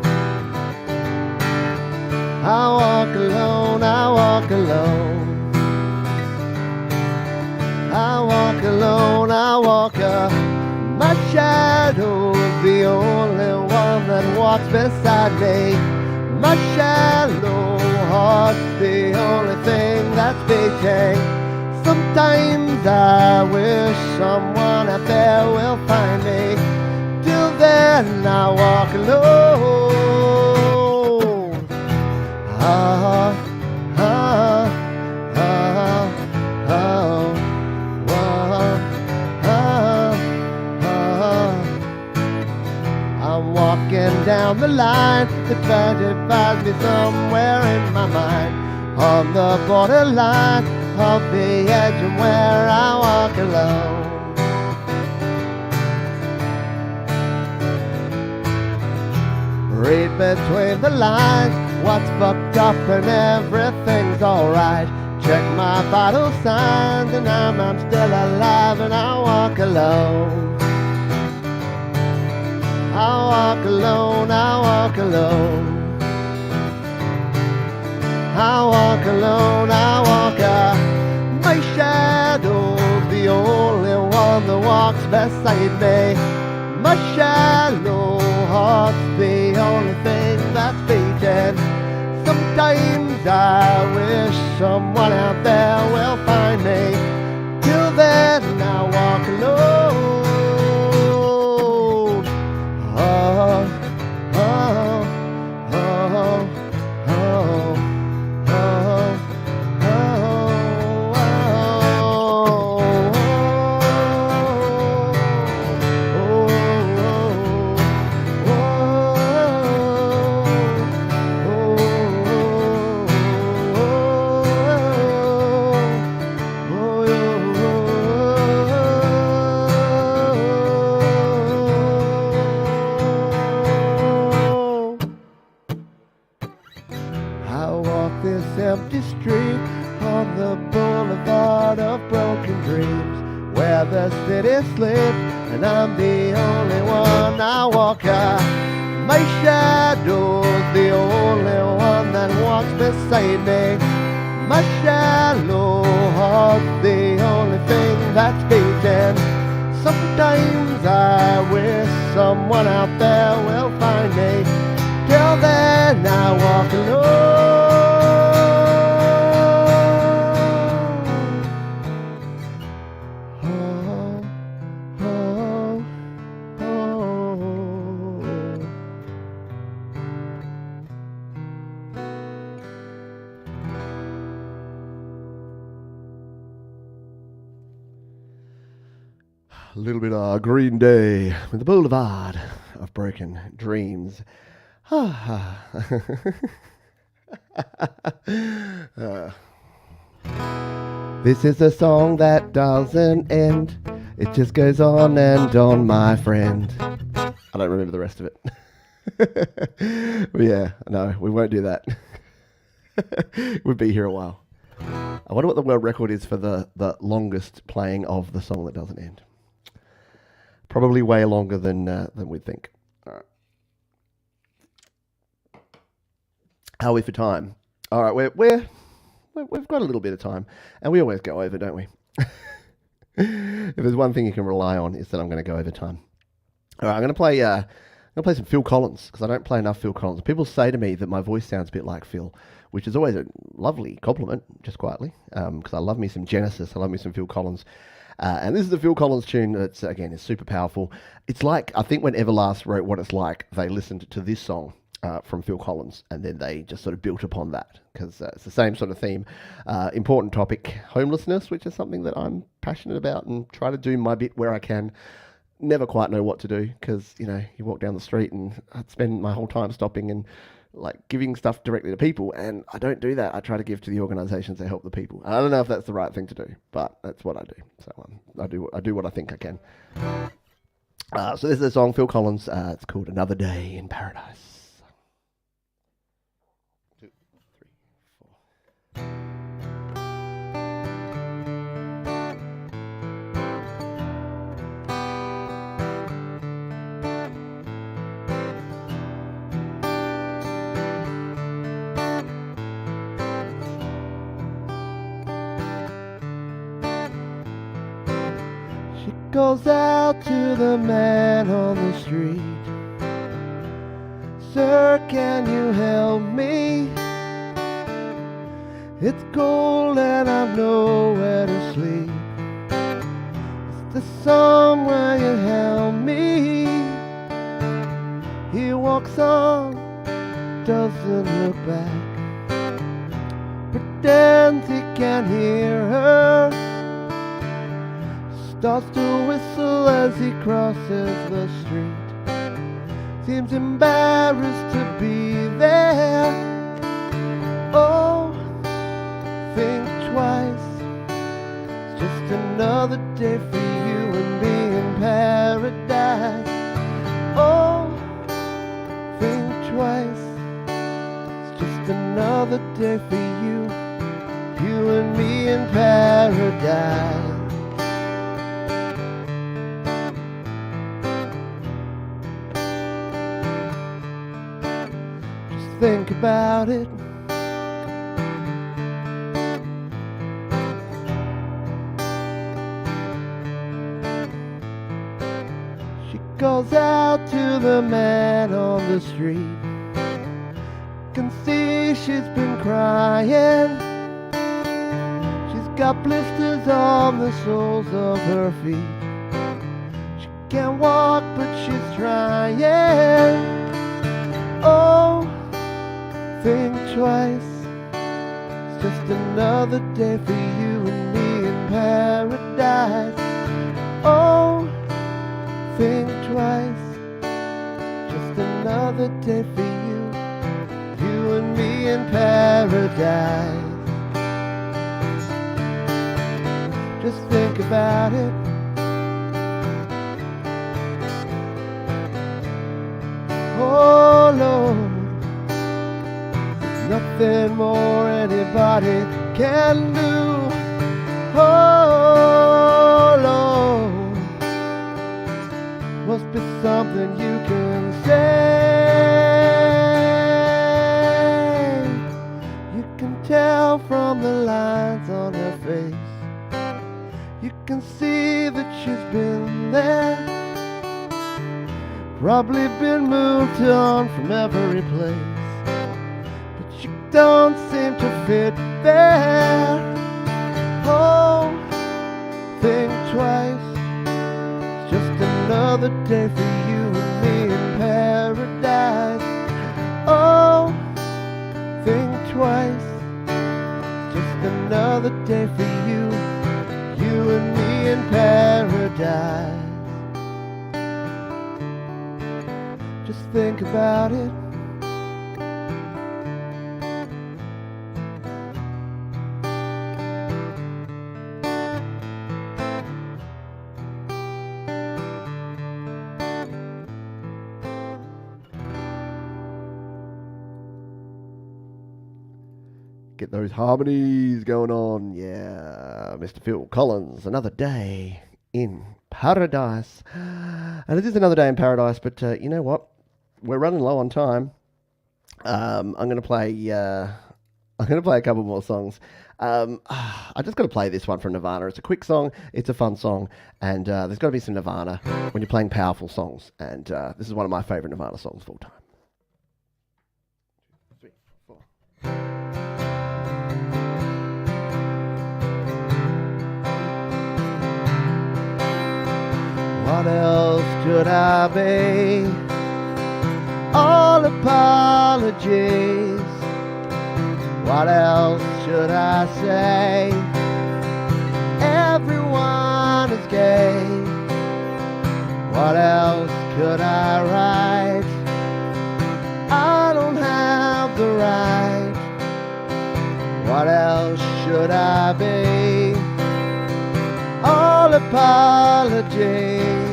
I walk alone, I walk alone. I walk alone, I walk my shadow's the only one that walks beside me. My shallow heart's the only thing that's beating. Sometimes I wish someone out there will find me. Till then I walk alone. Ah, ah, ah, ah, I'm walking down the line, the tragic finds me somewhere in my mind, on the borderline of the edge and where I walk alone. Read between the lines, what's fucked up and everything's alright. Check my vital signs and I'm still alive and I walk alone. I walk alone, I walk alone. I walk alone, I walk my shadow's the only one that walks beside me. My shallow heart's the only thing that's beating. Sometimes I wish someone out there will find me. Till then I walk alone. Oh, oh, oh, oh, oh, oh, oh, oh. sleep, and I'm the only one I walk. My shadow's the only one that walks beside me. My shallow heart's the only thing that's beating. Sometimes I wish someone out there will find me. Till then I walk alone. A little bit of Green Day with the Boulevard of Broken Dreams. This is a song that doesn't end. It just goes on and on, my friend. I don't remember the rest of it. Yeah, no, we won't do that. We'll be here a while. I wonder what the world record is for the longest playing of the song that doesn't end. Probably way longer than we'd think. All right. How are we for time? All right, we've got a little bit of time, and we always go over, don't we? If there's one thing you can rely on, is that I'm going to go over time. All right, I'm going to play some Phil Collins, because I don't play enough Phil Collins. People say to me that my voice sounds a bit like Phil, which is always a lovely compliment, just quietly, because I love me some Genesis, I love me some Phil Collins. And this is a Phil Collins tune that's, again, is super powerful. It's like, I think when Everlast wrote What It's Like, they listened to this song from Phil Collins, and then they just sort of built upon that, because it's the same sort of theme. Important topic, homelessness, which is something that I'm passionate about and try to do my bit where I can. Never quite know what to do, because, you walk down the street and I'd spend my whole time stopping and giving stuff directly to people, and I don't do that. I try to give to the organisations that help the people. I don't know if that's the right thing to do, but that's what I do. So I do what I think I can. So this is a song, Phil Collins. It's called Another Day in Paradise. 2, 3, 4. Goes out to the man on the street. Sir, can you help me? It's cold and I've nowhere to sleep. Is there somewhere you help me? He walks on, doesn't look back, pretends he can't hear her, starts to whistle as he crosses the street. Seems embarrassed to be there. Oh, think twice. It's just another day for you and me in paradise. Oh, think twice. It's just another day for you and me in paradise. Think about it. She goes out to the man on the street. Can see she's been crying. She's got blisters on the soles of her feet. She can't walk, but she's trying. Oh, think twice. It's just another day for you and me in paradise. Oh, think twice. Just another day for you and me in paradise. Just think about it. Oh Lord, nothing more anybody can do. Oh Lord, must be something you can say. You can tell from the lines on her face. You can see that she's been there, probably been moved on from every place, but you don't seem to fit there. Oh, think twice, it's just another day for you and me in paradise. Oh, think twice, it's just another day for you and me in paradise. Just think about it. Get those harmonies going on. Yeah, Mr. Phil Collins, Another Day in Paradise. And it is another day in paradise, but you know what? We're running low on time. I'm going to play a couple more songs. I just got to play this one from Nirvana. It's a quick song. It's a fun song. And there's got to be some Nirvana when you're playing powerful songs. And this is one of my favorite Nirvana songs of all time. 3, 4. What else could I be? All apologies. What else should I say? Everyone is gay. What else could I write? I don't have the right. What else should I be? All apologies.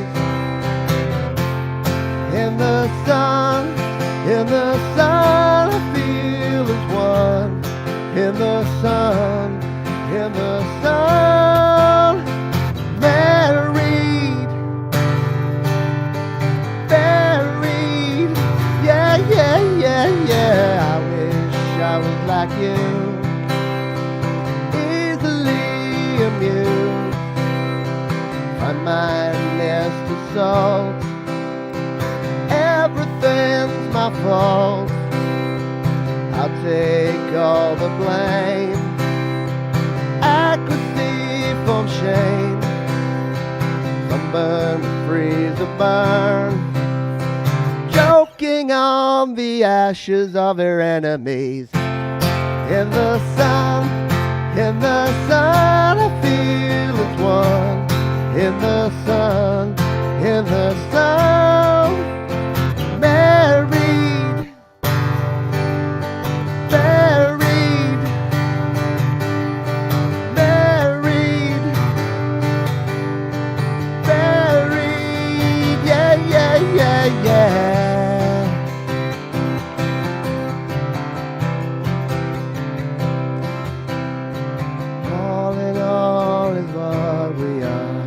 In the sun, I feel as one. In the sun, buried, yeah, yeah, yeah, yeah. I wish I was like you, easily amused. Find my nest of salt. Everything's my fault. I'll take all the blame. I could see from shame. Sunburn, freeze or burn. Choking on the ashes of their enemies. In the sun, I feel as one. In the sun, buried, buried, buried, buried, yeah, yeah, yeah, yeah. All in all is what we are.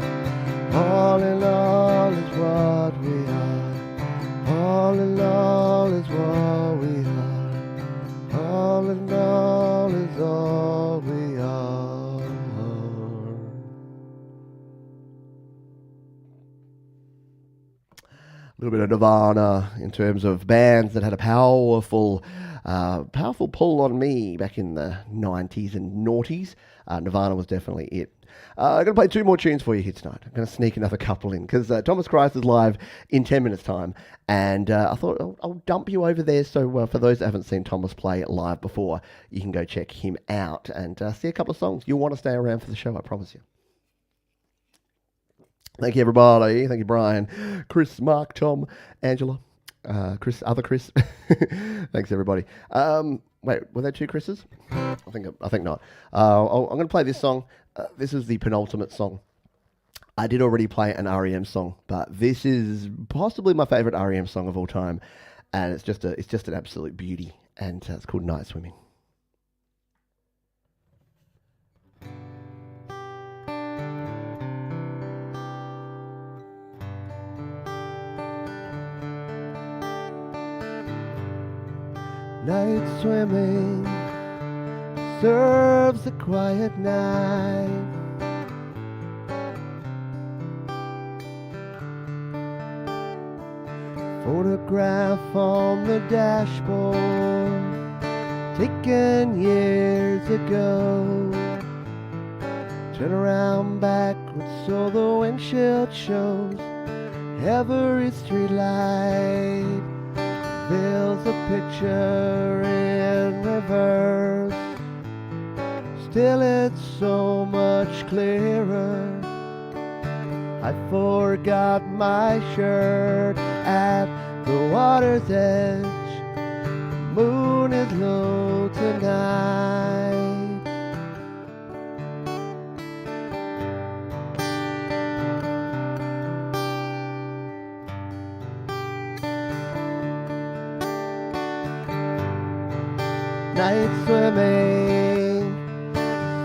All in all is what we are. All in all is what we are. All in all is all we are. A little bit of Nirvana in terms of bands that had a powerful pull on me back in the 90s and noughties. Nirvana was definitely it. I'm going to play 2 more tunes for you here tonight. I'm going to sneak another couple in because Thomas Christ is live in 10 minutes' time. And I thought I'll dump you over there. So for those that haven't seen Thomas play live before, you can go check him out and see a couple of songs. You'll want to stay around for the show, I promise you. Thank you, everybody. Thank you, Brian, Chris, Mark, Tom, Angela, Chris, other Chris. Thanks, everybody. Wait, were there 2 Chris's? I think not. I'm going to play this song. This is the penultimate song. I did already play an REM song, but this is possibly my favorite REM song of all time, and it's just an absolute beauty, and it's called Night Swimming. Night swimming serves a quiet night. Photograph on the dashboard, taken years ago. Turn around backwards so the windshield shows every street light. There's a picture in reverse, still it's so much clearer. I forgot my shirt at the water's edge. The moon is low tonight. Night swimming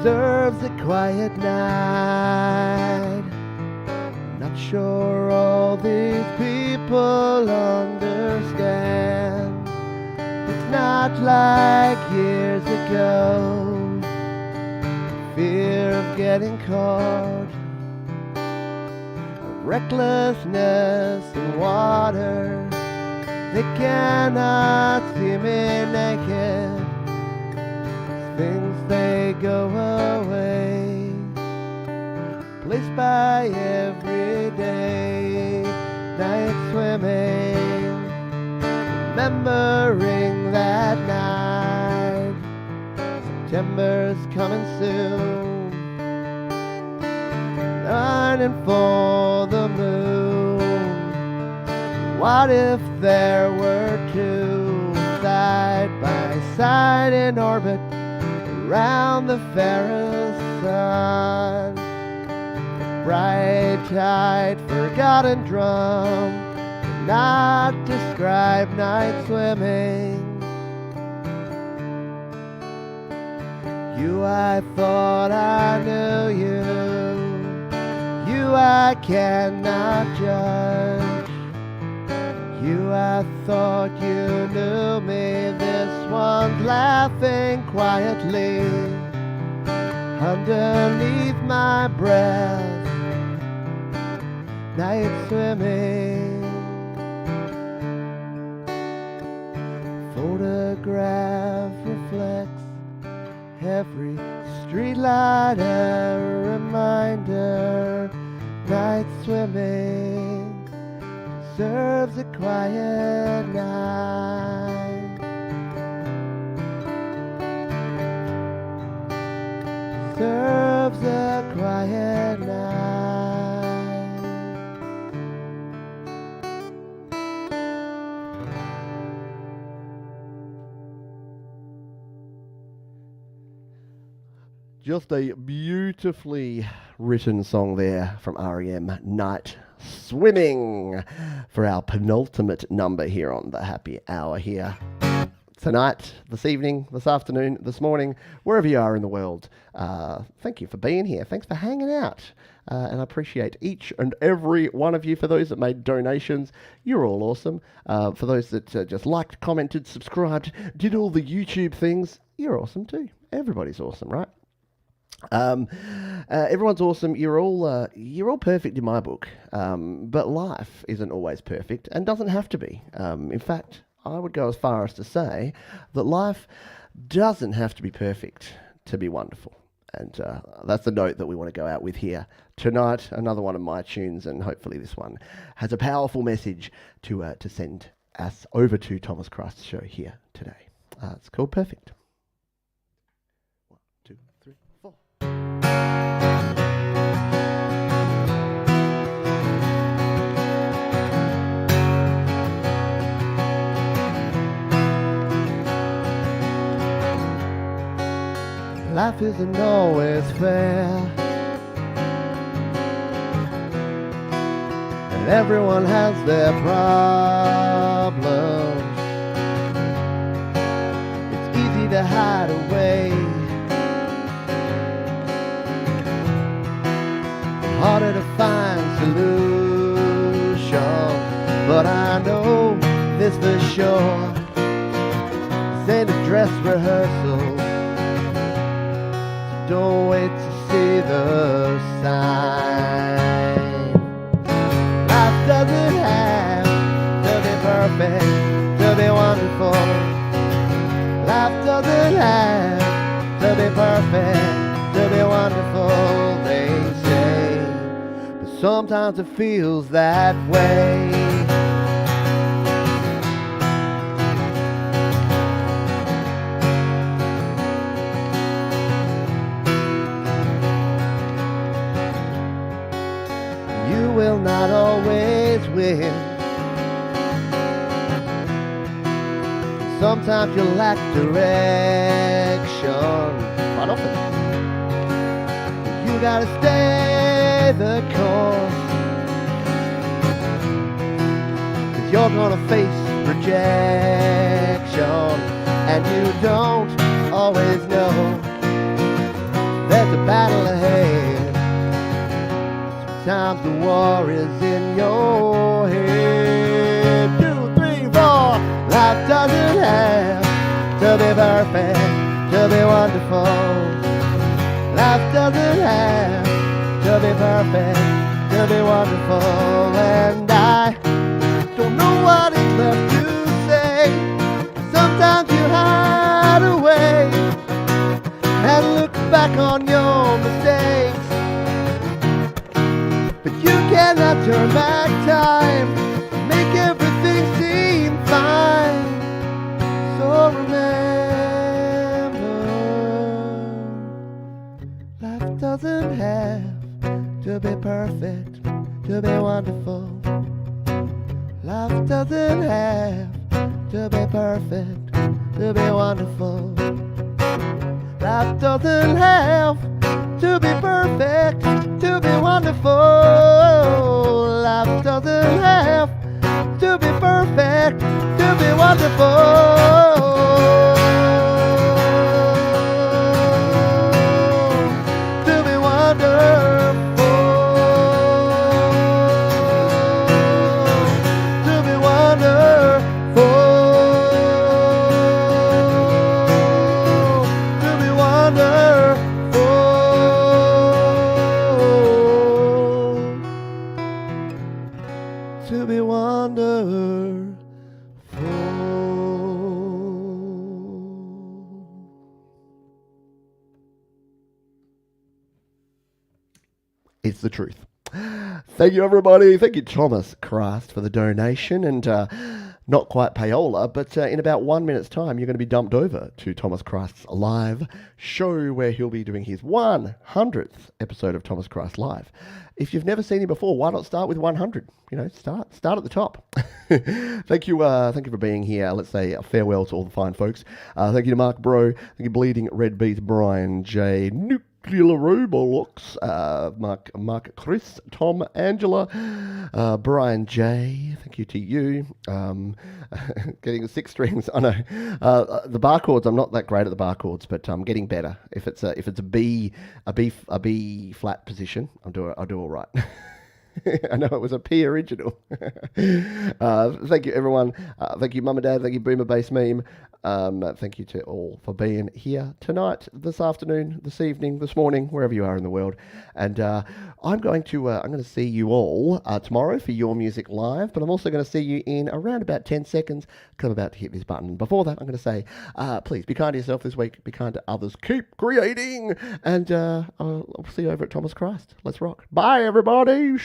serves a quiet night. Not sure all these people understand. It's not like years ago. Fear of getting caught, recklessness in water. They cannot see me naked. Things they go away, placed by every day. Night swimming, remembering that night. September's coming soon, yearning for the moon. What if there were two side by side in orbit around the fairest sun? Bright-eyed, forgotten drum cannot describe night swimming. You, I thought I knew you. You, I cannot judge. You, I thought you knew me. This one's laughing quietly underneath my breath. Night swimming, photograph reflects every streetlight, a reminder. Night swimming deserves a quiet night. Deserves a quiet night. Just a beautifully written song there from R.E.M. Night Swimming for our penultimate number here on the Happy Hour here. Tonight, this evening, this afternoon, this morning, wherever you are in the world. Thank you for being here. Thanks for hanging out. And I appreciate each and every one of you. For those that made donations, you're all awesome. For those that just liked, commented, subscribed, did all the YouTube things, you're awesome too. Everybody's awesome, right? Everyone's awesome. You're all perfect in my book. But life isn't always perfect and doesn't have to be. In fact, I would go as far as to say that life doesn't have to be perfect to be wonderful. And that's the note that we want to go out with here tonight. Another one of my tunes, and hopefully this one has a powerful message to send us over to Thomas Christ's show here today. It's called Perfect. 1, 2, 3, 4. Life isn't always fair, and everyone has their problems. It's easy to hide away, harder to find solutions. But I know this for sure, This ain't a dress rehearsal. So don't wait to see the sign. Life doesn't have to be perfect to be wonderful. Life doesn't have to be perfect to be wonderful, they say. But sometimes it feels that way. You will not always win. Sometimes you lack direction. Quite often. You gotta stay the course. 'Cause you're gonna face rejection. And you don't always know there's a battle ahead. Sometimes the war is in your head. 2, 3, 4. Life doesn't have to be perfect to be wonderful. Life doesn't have to be perfect to be wonderful. And I don't know what is left to say. Sometimes you hide away and look back on your mistakes. But you cannot turn back time, make everything seem fine. So remember, life doesn't have to be perfect to be wonderful. Life doesn't have to be perfect to be wonderful. Life doesn't have to be perfect to be wonderful. Life doesn't have to be perfect to be wonderful. To be wonderful. To be wonderful. To be wonderful. To be wonderful. It's the truth. Thank you, everybody. Thank you, Thomas Christ, for the donation. And not quite payola, but in about 1 minute's time, you're going to be dumped over to Thomas Christ's live show where he'll be doing his 100th episode of Thomas Christ Live. If you've never seen him before, why not start with 100? You know, start at the top. Thank you for being here. Let's say a farewell to all the fine folks. Thank you to Mark Bro. Thank you, Bleeding Red Beat, Brian J. Nuclear Robolox, Mark Chris, Tom, Angela, Brian J. Thank you to you. Getting 6 strings. I know the bar chords. I'm not that great at the bar chords, but I'm getting better. If it's a B flat position, I'll do all right. I know it was a P original. Thank you, everyone. Thank you, Mum and Dad. Thank you, Boomer Bass Meme. Thank you to all for being here tonight, this afternoon, this evening, this morning, wherever you are in the world. And I'm going to see you all tomorrow for Your Music Live, but I'm also going to see you in around about 10 seconds because I'm about to hit this button. Before that, I'm going to say, please be kind to yourself this week, be kind to others, keep creating, and I'll see you over at Thomas Christ. Let's rock. Bye, everybody.